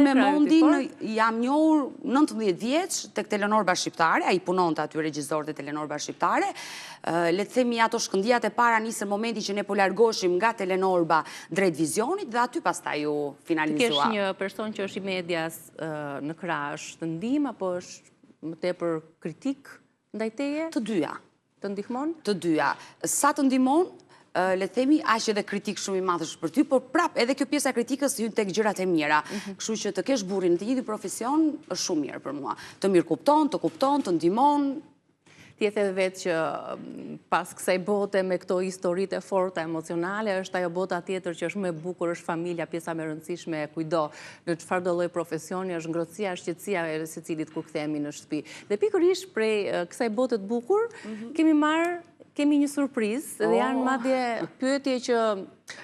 me Mondin jam njohur 19 vjeç tek Telenorba shqiptare, ai punonte aty regjisor te Telenorba shqiptare. Le të themi ato shkëndijat e para nisën momenti që ne po largoheshim nga Telenorba drejt Vizionit dhe aty pastaj u finalizua. Kesh një person që është i medias në krah, është të ndihmë apo është më tepër kritik ndaj teje? Të dyja. Të ndihmon? Të dyja. Sa të ndihmon, le të themi, aq edhe kritik shumë i madh është për ty, por prap edhe kjo pjesa e kritikës hyn tek gjërat e mira. Kështu që të kesh burrin në të njëjtin profesion është shumë mirë për mua. Të mirë kupton, të ndihmon. Tjetë edhe vetë që pas kësaj bote me këto historitë e forta emocionale, është ajo bota tjetër që është më e bukur, është familja, pjesa më e rëndësishme e kujdo në çfarëdo lloj profesioni, është ngrohtësia, është qetësia e secilit kur kthehemi në shtëpi. Dhe pikërisht prej kësaj bote të bukur, kemi marrë kemi një surprizë dhe janë madje pyetje që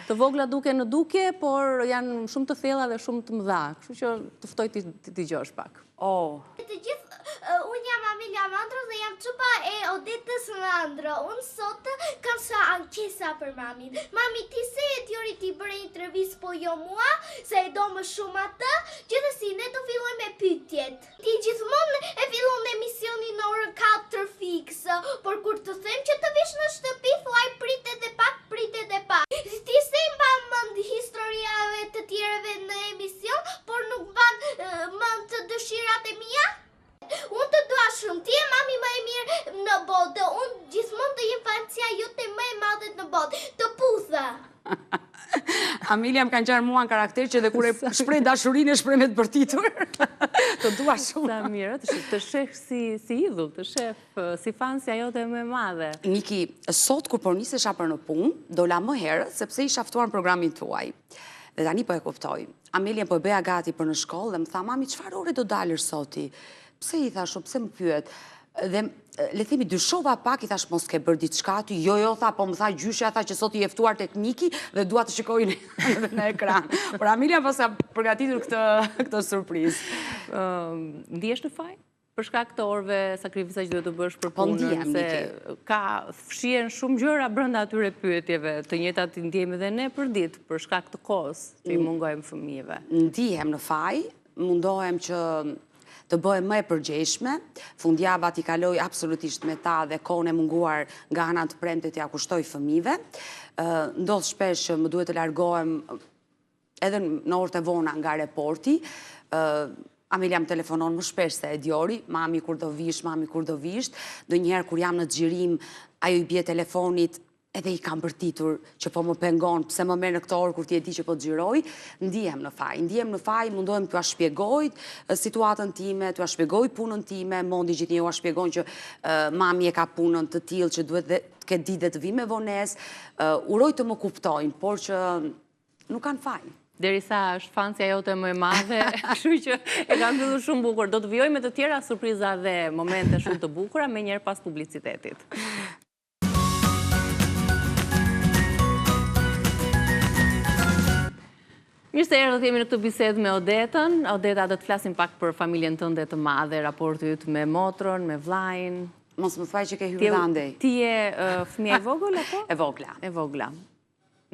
të vogla duke në duke, por janë shumë të thella dhe shumë të mëdha. Kështu që të ftoj ti dëgjosh pak. Të gjithë, unë jam Amelia Mandro dhe jam çupa e Odetës Mandro. Unë sot kam sa ankesa për mamin. Mami, ti se e djori ti bëre intervistë po jo mua, se e do më shumë atë, gjithësi ne do filloj me pyetjet. Ti gjithmonë e fillon emisionin në orën 4 fix, por kur të them që të vish në shtëpi, thuaj pritet e pak. Ti se mba mend historiave të tjereve në emision, por nuk mban mend të dëshirat e mia? Unë të dua shumë, ti e mami më e mirë në botë, unë gjithmonë të jem fanësia jote më e madhe në botë, të putha. Amelia më kanë qarë mua në karakter që dhe kur e shprej dashurinë e shprej me të bërtitur. Të dua shumë. Sa mirë, të shef si idhull, të shef si fansja jote më e madhe. Niki, sot kur po nisesha për në punë, dola më herët sepse isha ftuar në programin tuaj. Dhe tani po e kuptoj. Amelia po e bëja gati për në shkollë dhe më tha, mami, çfarë ore do dalësh soti? Pse i thashu, pse më pyet? Dhe le themi dyshova pak, i thash mos ke bërë diçka ty, jo tha, po më tha gjyshja, tha që sot i eftuar tekniki dhe dua të shikoj në ekran. Por Amelia pas ka përgatitur këtë surprizë. Ndihesh në faj? Për shkak të orëve sakrifisa që duhet të bësh për punën, se ka fshihen shumë gjëra brenda atyre pyetjeve, të njëjtat i ndjejmë edhe ne për ditë, për shkak të kohës që i mungojmë fëmijëve. Ndihem në faj, mundohem që të bëhem më e përgjegjshme. Fundjavat i kaloj absolutisht me ta dhe kohën e munguar nga ana të premte t'ia kushtoj fëmijëve. Ndodh shpesh që më duhet të largohem edhe në orët e vona nga aeroporti. Amelia më telefonon më shpesh se e djori, mami kur do vish. Ndonjëherë kur jam në xhirim, ajo i bie telefonit edhe i kam bërtitur që po më pengon, pse më merr në këtë orë kur ti e di që po xhiroj, ndihem në faj, mundohem t'ua shpjegoj situatën time, t'ua shpjegoj punën time, mondi gjithnjë ua shpjegon që mami e ka punën të tillë që duhet të ketë ditë dhe të vi me vonesë, uroj të më kuptojnë, por që nuk kanë faj. Derisa është fansja jote më e madhe, kështu që e kam mbyllur shumë bukur. Do të vijoj me të tjera surpriza dhe momente shumë të bukura me njëherë pas publicitetit. Mirë se erdhët, jemi në këtë bisedë me Odetën. Odeta, do të flasim pak për familjen tënde të madhe, raporti yt me motrën, me vllajin. Mos më thuaj që ke hyrë andej. Ti je fëmija e vogël apo? E vogla.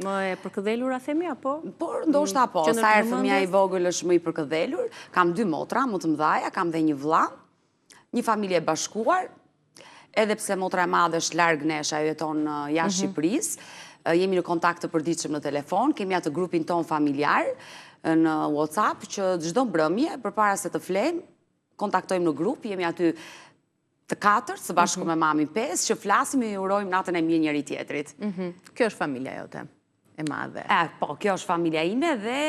Më e përkëdhelur a themi apo? Por ndoshta po, sa herë fëmija i vogël është më i përkëdhelur. Kam 2 motra, më të mëdhaja, kam dhe një vëlla, një familje e bashkuar, edhe pse motra e madhe është larg nesh, ajo jeton jashtë Shqipërisë. Jemi në kontakt të përditshëm në telefon, kemi atë grupin ton familjar në WhatsApp që çdo mbrëmje përpara se të flejmë, kontaktojmë në grup, jemi aty të 4 së bashku me mami 5 që flasim i urojmë natën e mirë njëri tjetrit. Kjo është familja jote e madhe. Po, kjo është familja ime dhe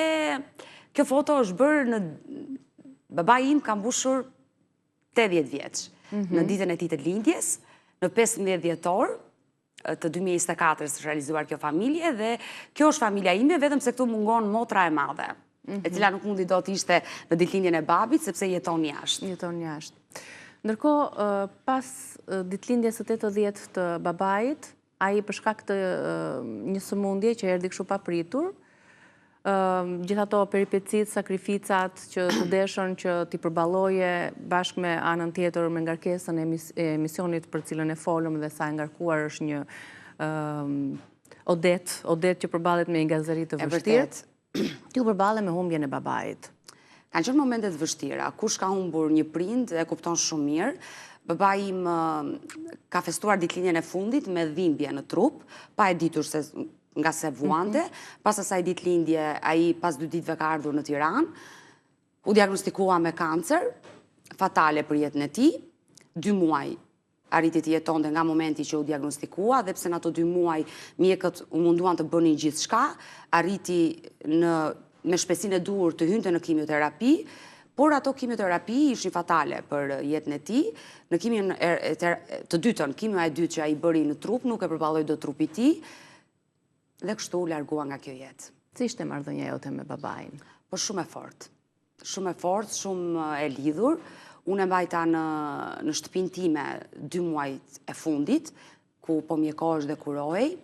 kjo foto është bërë në baba im ka mbushur 80 vjeç në ditën e tij të lindjes, në 15 dhjetor të 2024 është realizuar kjo familje dhe kjo është familja ime vetëm se këtu mungon motra e madhe, e cila nuk mundi do të ishte në ditëlindjen e babit sepse jeton jashtë. Ndërkohë, pas ditëlindjes së 80 të babait, ai për shkak të një sëmundje që erdhi kështu papritur, gjithë ato peripecit, sakrificat që të deshën që t'i përballoje bashkë me anën tjetër me ngarkesën e emisionit për cilën e folëm dhe sa e ngarkuar është një Odet që përballet me një gazeri të vështirë. Ti u përballe me humbjen e babait. Kanë qenë momente të vështira. Kush ka humbur një prind e kupton shumë mirë. Babai im ka festuar ditëlindjen e fundit me dhimbje në trup, pa e ditur se nga se vuante. Pas asaj ditëlindje, ai pas 2 ditëve ka ardhur në Tiranë, u diagnostikua me kancer, fatale për jetën e tij. 2 muaj arriti të jetonte nga momenti që u diagnostikua, dhe pse në ato 2 muaj mjekët u munduan të bënin gjithçka, arriti me shpejtësinë e duhur të hynte në kimioterapi, por ato kimioterapi ishin fatale për jetën e tij. Në kimion të dytën, kimioja e dytë që ai bëri në trup nuk e përballoi dot trupi i tij. Dhe kështu u largua nga kjo jetë. Si ishte marrëdhënia jote me babain? Po shumë e fortë. Shumë e lidhur. Unë e mbajta në shtëpinë time 2 muajt e fundit, ku po mjekohesh dhe kurohej.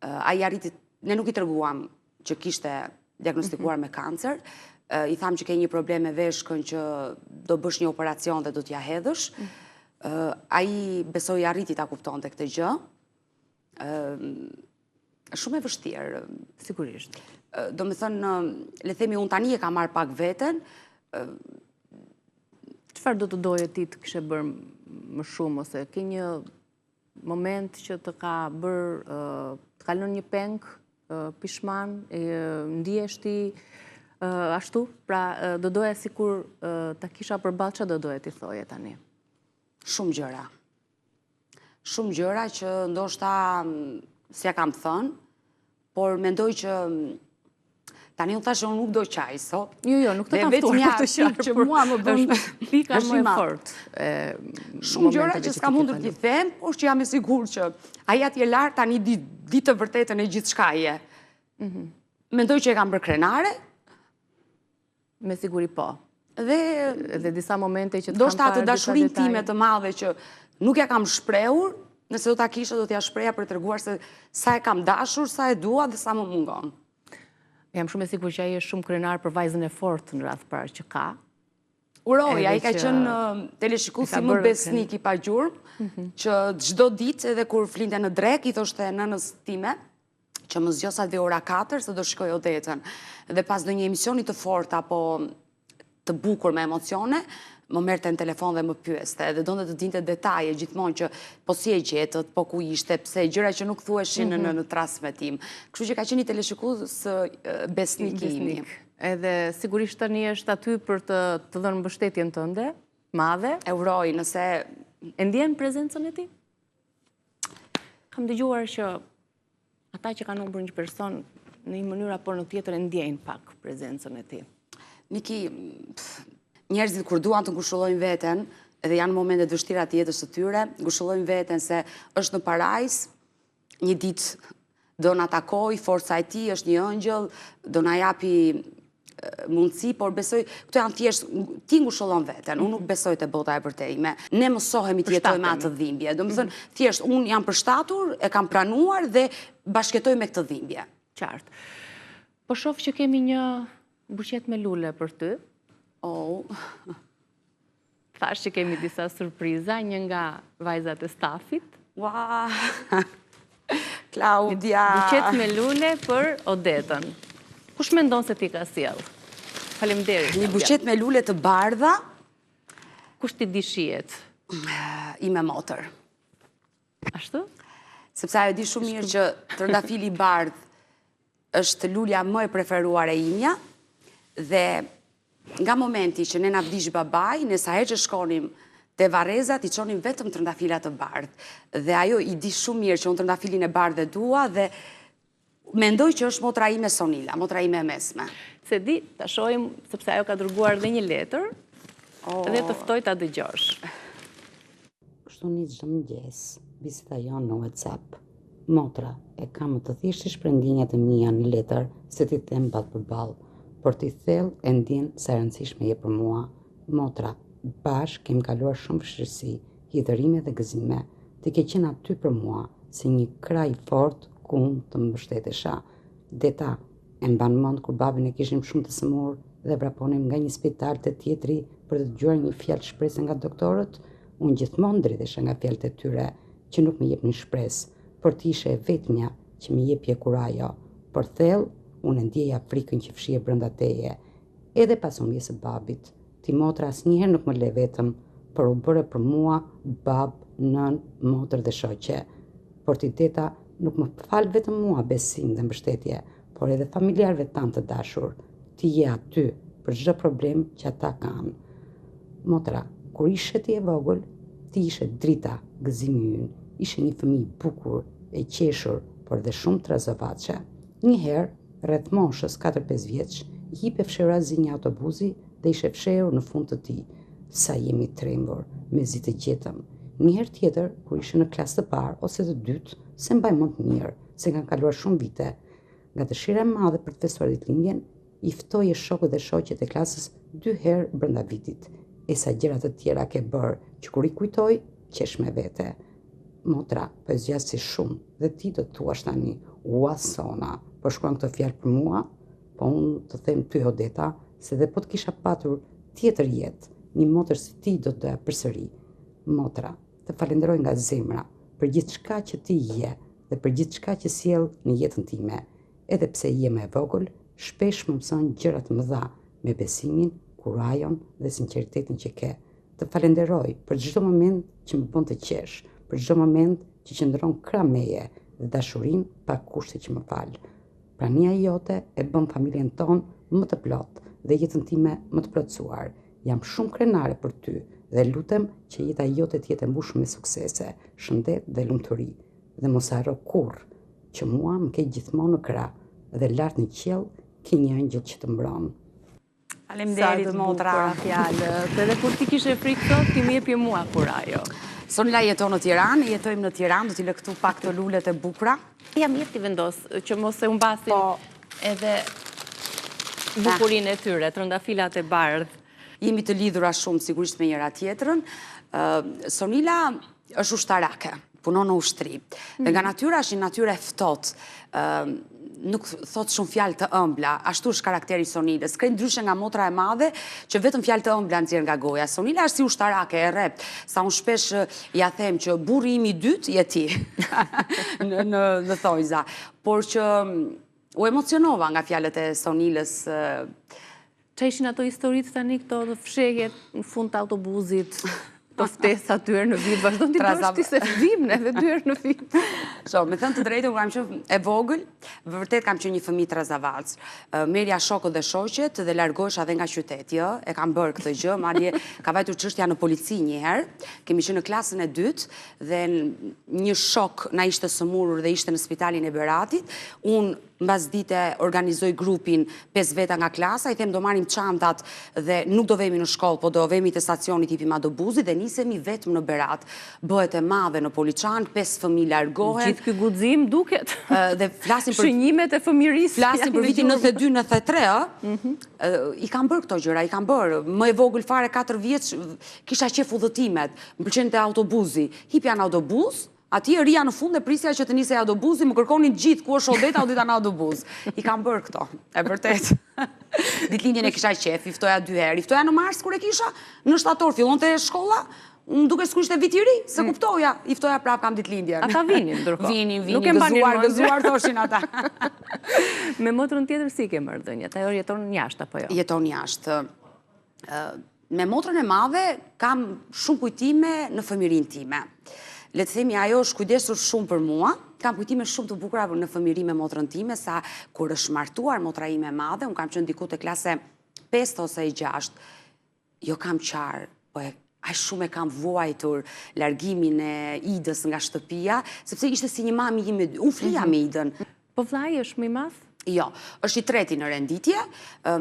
Ai arriti, ne nuk I treguam që kishte diagnostikuar me kancer, I tham që ke një problem me veshkën që do bësh një operacion dhe do t'ja hedhësh. Ai besoi arriti ta kuptonte këtë gjë. Shumë e vështirë. Sigurisht. Do me thënë, le themi, unë tani e ka marrë pak veten. Çfarë do të doje ti të kishe bërë më shumë, ose ke një moment që të ka bërë, të ka lënë një peng, pishman, ndihesh ti ashtu? Pra, do doja sikur ta kisha përballë, çfarë do doje ti thoje tani? Shumë gjëra. Shumë gjëra që ndoshta si ja kam thënë, por mendoj që tani unë thashë unë nuk do qaj sot. Jo, nuk të kam ftuar të qaj, që mua më bën pika më e fortë. Shumë gjëra që s'ka mundur t'i them, por që jam e sigurt që ai atje lart tani di të vërtetën e gjithçkaje. Mendoj që e kam bërë krenare. Me siguri po. Dhe disa momente që të kam ndoshta atë dashurinë time të madhe që nuk ja kam shprehur, nëse do ta kisha do t'ja shpreha për treguar se sa e kam dashur, sa e dua dhe sa më mungon. Jam shumë e sigurt që ai është shumë krenar për vajzën e fortë në radhë parë që ka. Uroj, ai ka qenë teleshikuesi më besnik I pa gjurmë, që çdo ditë edhe kur flinte në drek I thoshte nënës time që më zgjo sa dhe ora 4 se do shkoj Odetën. Dhe pas ndonjë emisioni të fortë apo të bukur me emocione, më merrte në telefon dhe më pyeste, dhe donte të dinte detaje gjithmonë që po si e gjetët, po ku ishte, pse gjëra që nuk thuheshin në transmetim. Kështu që ka qenë I teleshikues besnik I imi. Edhe sigurisht tani është aty për të dhënë mbështetjen tënde, madhe. E uroj, nëse e ndjen prezencën e tij? Kam dëgjuar që ata që kanë humbur një person në një mënyrë apo në tjetër e ndjejnë pak prezencën e tij. Niki, njerëzit kur duan të ngushëllojnë veten, edhe janë momente të vështira të jetës së tyre, ngushëllojnë veten se është në parajs, një ditë do na takoj, forca e tij është një ëngjëll, do na japi mundësi, por besoj, këto janë thjesht, ti ngushëllon veten, unë nuk besoj te bota e vërtetme. Ne mësohemi të jetojmë me atë dhimbje. Do të thënë, thjesht unë jam përshtatur, e kam pranuar dhe bashkëjetoj me këtë dhimbje. Qartë. Po shoh që kemi një buqet me lule për ty. Thash që kemi disa surpriza, një nga vajzat e stafit. Ua, Klaudia! Buqet me lule për Odetën. Kush mendon se ti ka sjell? Faleminderit. Një buqet me lule të bardha. Kush ti di shihet? Ime motër. Ashtu? Sepse ajo di shumë mirë që trëndafili I bardh është lulja më e preferuar e imja, dhe nga momenti që ne na vdiq babai, ne sa herë që shkonim te varrezat, I çonim vetëm trëndafila të bardh. Dhe ajo I di shumë mirë që unë trëndafilin e bardh e dua, dhe mendoj që është motra ime Sonila, motra ime e mesme. Se di, ta shohim, sepse ajo ka dërguar dhe një letër, dhe të ftoj ta dëgjosh. Kështu një çdo mëngjes, biseda jonë në WhatsApp. Motra, e kam më të thjeshtë shprendinjat e mia në letër, se ti them ballë për ballë, por ti thellë e ndjen sa e rëndësishme je për mua. Motra, bashkë kemi kaluar shumë vështirësi, hitërime dhe gëzime. Ti ke qenë aty për mua, si një kraj fort ku unë të më mbështetesha. Deta, e mban mend kur babin e kishim shumë të sëmur dhe vraponim nga një spital te tjetri për të dëgjuar një fjalë shpresë nga doktorët, unë gjithmonë dritesha nga fjalët e tyre që nuk më jepnin shpresë, por ti ishe e vetmja që më jepje kurajo. Por thellë, unë ndjeja frikën që fshije brenda teje. Edhe pas humbjes së babit, ti motra asnjëherë nuk më le vetëm, por u bëre për mua bab, nën, motër dhe shoqe. Por ti Deta nuk më fal vetëm mua besim dhe mbështetje, por edhe familjarëve tanë të dashur. Ti je aty për çdo problem që ata kanë. Motra, kur ishe ti e vogël, ti ishe drita, gëzimi ynë. Ishe një fëmijë bukur, e qeshur, por dhe shumë trazovaçe. Një herë, rreth moshës 4-5 vjeç, I hipe fshirazi një autobusi dhe ishe fshehur në fund të tij. Sa jemi trembur, mezi të gjetëm. Një herë tjetër, kur ishe në klasë të parë ose të dytë, se mbaj mend mirë, se kanë kaluar shumë vite. Nga dëshira e madhe për të festuar ditëlindjen, I ftoje shokët dhe shoqet e klasës 2 herë brenda vitit. E sa gjëra të tjera ke bërë, që kur I kujtoj, qesh me vete. Motra, për zgjasë si shumë, dhe ti do të thuash tani, ua sona, për shkruan këtë fjalë për mua, po unë të them ty Odeta, se dhe po të kisha patur tjetër jetë, një motër si ti do të doja përsëri. Motra, të falenderoj nga zemra për gjithë shka që ti je dhe për gjithë shka që sjell në jetën time. Edhe pse je me vogël, shpesh më mëson gjëra të mëdha me besimin, kurajon dhe sinqeritetin që ke. Të falenderoj për çdo moment që më bën të qesh, për çdo moment që qëndron krah meje dhe dashurin pa kushte që më fal. Prania jote e bën familjen tonë më të plotë dhe jetën time më të plotësuar. Jam shumë krenare për ty dhe lutem që jeta jote të jetë e mbushur me suksese, shëndet dhe lumturi. Dhe mos harro kurrë që mua më ke gjithmonë në krah dhe lart në qiell ke një angjëll që të mbron. Faleminderit motra. Edhe kur ti kishe frikë sot, ti më jepje mua kurajo. Sonila jeton në Tiranë, jetojmë në Tiranë, do t'i lë këtu pak të lulet e bukura. Jam mirë t'i vendos, që mos e humbasin edhe bukurinë e tyre, trëndafilat e bardhë. Jemi të lidhura shumë, sigurisht me njëra tjetrën. Sonila është ushtarake, punon në ushtri. Dhe nga natyra është një natyrë e ftohtë, nuk thot shumë fjalë të ëmbla, ashtu është karakteri Sonilës. Krejt ndryshe nga motra e madhe, që vetëm fjalë të ëmbla nxjerr nga goja. Sonila është si ushtarake e rrept, sa unë shpesh ja them që burri im i dytë je ti në thojza. Por që u emocionova nga fjalët e Sonilës. Që ishin ato historitë tani këto fshehjet në fund të autobusit, të ftesa dyër në vit, vazhdon t'i bësh ti se vim në edhe dyër në vit. Me thënë të drejtë, kam qenë e vogël, vërtet kam qenë një fëmijë trazavalc. Merja shokët dhe shoqet dhe largohesha edhe nga qyteti, e kam bërë këtë gjë, madje ka vajtur çështja në polici një herë, kemi qenë në klasën e dytë dhe një shok na ishte sëmurur dhe ishte në spitalin e Beratit, unë mbas dite organizoj grupin 5 veta nga klasa, i them do marrim çantat dhe nuk do vemi në shkollë, po do vemi te stacioni tipi Madobuzit dhe nisemi vetëm në Berat. Bëhet e madhe në Poliçan, 5 fëmijë largohen. Gjithë ky guxim duket. Dhe flasim për shënjimet e fëmijërisë. Flasim për vitin 92-93, i kam bërë këto gjëra, i kam bërë. Më e vogël fare 4 vjeç, kisha qef udhëtimet, më pëlqente autobusi. Hipja në autobus. Ati e rria në fund dhe prisja që të nisej autobusi, më kërkonin gjithë ku është Odeta, Odeta në autobus. I kam bërë këto, e vërtet. Ditëlindjen e kisha qef, i ftoja 2 herë. I ftoja në mars kur e kisha, në shtator fillon të shkolla, më duke s'ku ishte vit i ri, se kuptoja, i ftoja prap kam ditëlindjen. Ata vinin, ndërkohë. Vinin, gëzuar thoshin ata. Me motrën tjetër si ke marrëdhënie? Ajo jeton jashtë apo jo? Jeton jashtë. Me motrën e madhe kam shumë kujtime në fëmijërinë time. Le të themi, ajo është kujdesur shumë për mua, kam kujtime shumë të bukura në fëmijëri me motrën time, sa kur është martuar motra ime e madhe, unë kam qenë diku te klase 5 ose 6, jo kam qarë, po aq shumë e kam vuajtur largimin e Idës nga shtëpia, sepse ishte si një mami ime, unë flija me Idën. Po vllai është më i madh? Jo, është i treti në renditje,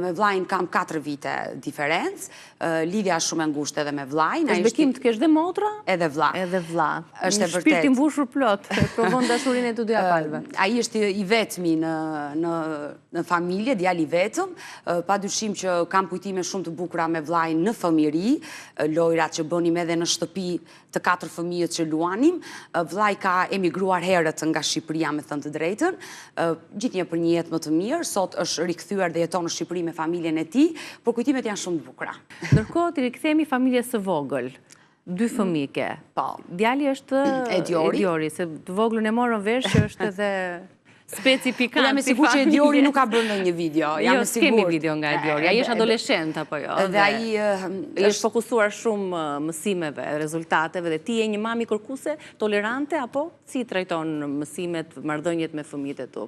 me vllajin kam 4 vite diferencë, lidhja është shumë e ngushtë edhe me vllajin. Është bekim të kesh dhe motra? Edhe vlla. Edhe vlla. Është e vërtetë. Shpirt i mbushur plot, provon dashurinë e të dyja palëve. Ai është i vetmi në familje, djali i vetëm, padyshim që kam kujtime shumë të bukura me vllajin në fëmijëri, lojrat që bënim edhe në shtëpi të 4 fëmijët që luanim. Vllai ka emigruar herët nga Shqipëria, me thënë të drejtën, gjithnjë për një jetë më të mirë, sot është rikthyer dhe jeton në Shqipëri me familjen e tij, por kujtimet janë shumë të bukura. Ndërkohë ti rikthehemi familjes së vogël. 2 fëmijë ke. Po. Djali është Ediori, se të voglën e morën vesh që është edhe speci pikant. Jam e sigurt që Ediori nuk ka bërë ndonjë video. Jo, s'kemi video nga Ediori. Ai është adoleshent apo jo? Dhe ai është fokusuar shumë mësimeve, rezultateve dhe ti je një mami kërkuese, tolerante apo si trajton mësimet, marrëdhëniet me fëmijët e tu?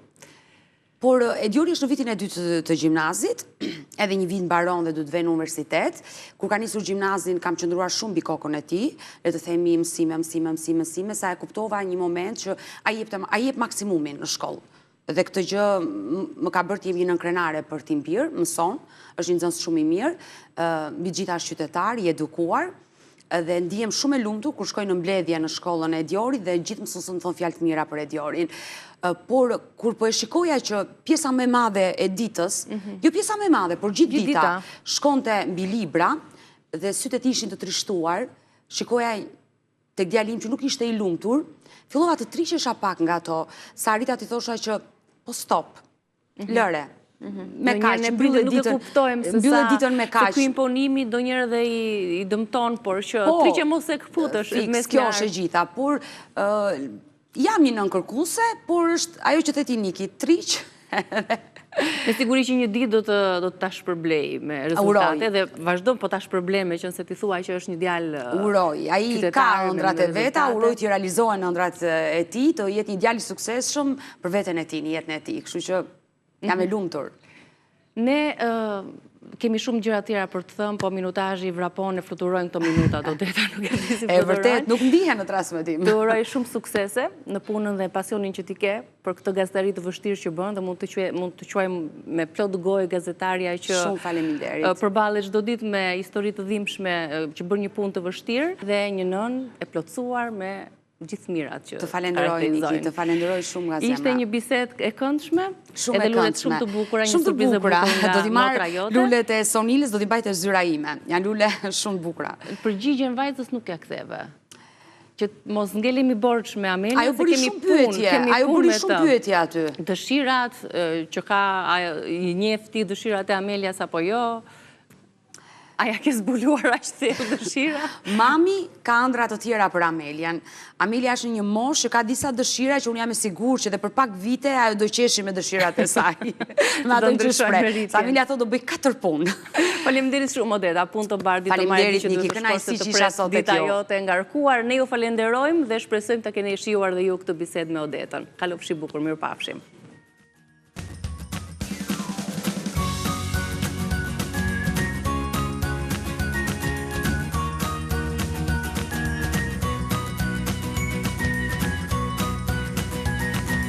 Por Ediori është në vitin e 2 të gjimnazit, edhe një vit mbaron dhe du të vë në universitet. Kur ka nisur gjimnazin, kam qëndruar shumë mbi kokën e tij, le të themi mësime, sa e kuptova një moment që ai jep maksimumin në shkollë. Dhe këtë gjë më ka bërë të jem një nënkrenare për tim bir, mëson, është një nxënës shumë i mirë, mbi gjitha është qytetar, i edukuar, dhe ndihem shumë e lumtur kur shkoj në mbledhje në shkollën e Ediorit dhe gjithë mësuesët më thonë fjalë të mira për Ediorin. Por kur po e shikoja që pjesa më e madhe e ditës, jo pjesa më e madhe, por gjithë dita shkonte mbi libra dhe sytë e tij ishin të trishtuar, shikoja tek djalim që nuk ishte i lumtur, fillova të triqesha pak nga to, sa Rita ti thosha që, po stop, lëre. Me kaq, mbyllet ditën. Nuk e kuptojmë se sa ky imponimi do njërë dhe i dëmton, por që triqe mos e këputësh. Fiks, kjo është e gjitha, por jam një nënkërkuese, por është ajo që theti Niki, triq. Me siguri që një ditë do të ta shpërblej me rezultate dhe vazhdo po ta shpërblej me qënë se ti thua që është një djalë uroj, ai ka ëndrat e veta, uroj të realizohen ëndrat e tij, të jetë një djalë i suksesshëm për veten e tij, në jetën e tij, kështu që jam e lumtur. Ne kemi shumë gjëra tjera për të thënë, po minutazhi vrapon, e fluturojnë këto minuta, do deta nuk e di si fluturojnë. E vërtet, nuk ndihen në transmetim. Të uroj shumë suksese në punën dhe pasionin që ti ke për këtë gazetari të vështirë që bën dhe mund të quajmë me plot gojë gazetaria që shumë faleminderit. Përballet çdo ditë me histori të dhimbshme që bën një punë të vështirë dhe një nën e plotësuar me gjithë mirat që të falenderoj Niki, të falenderoj shumë nga zemra. Ishte një bisedë e këndshme, edhe lulet shumë të bukura, shumë të bukura. Do t'i marr jote. Lulet e Sonilës, do t'i mbajtë zyra ime. Janë lule shumë të bukura. Përgjigjen vajzës nuk e ktheve. Që mos ngelemi borxh me Amelia, se kemi punë, ajo bëri shumë pyetje aty. Dëshirat që ka i njefti, dëshirat e Amelias apo jo. Aja ke zbuluar ashtë thellë dëshira? Mami ka ëndra të tjera për Amelian. Amelia është një moshë që ka disa dëshira që unë jam e sigur që dhe për pak vite ajo do qeshi me dëshirat e saj. Me ato që shprej. Sa Amelia thot do bëj 4 punë. Faleminderit shumë Odeta, punë të bardhë ditë Faleminderit Niki, kënaqësi që isha sot dita jote ngarkuar. Ne ju falenderojmë dhe shpresojmë të keni shijuar dhe ju këtë bisedë me Odetën. Kalofshi bukur, mirupafshim.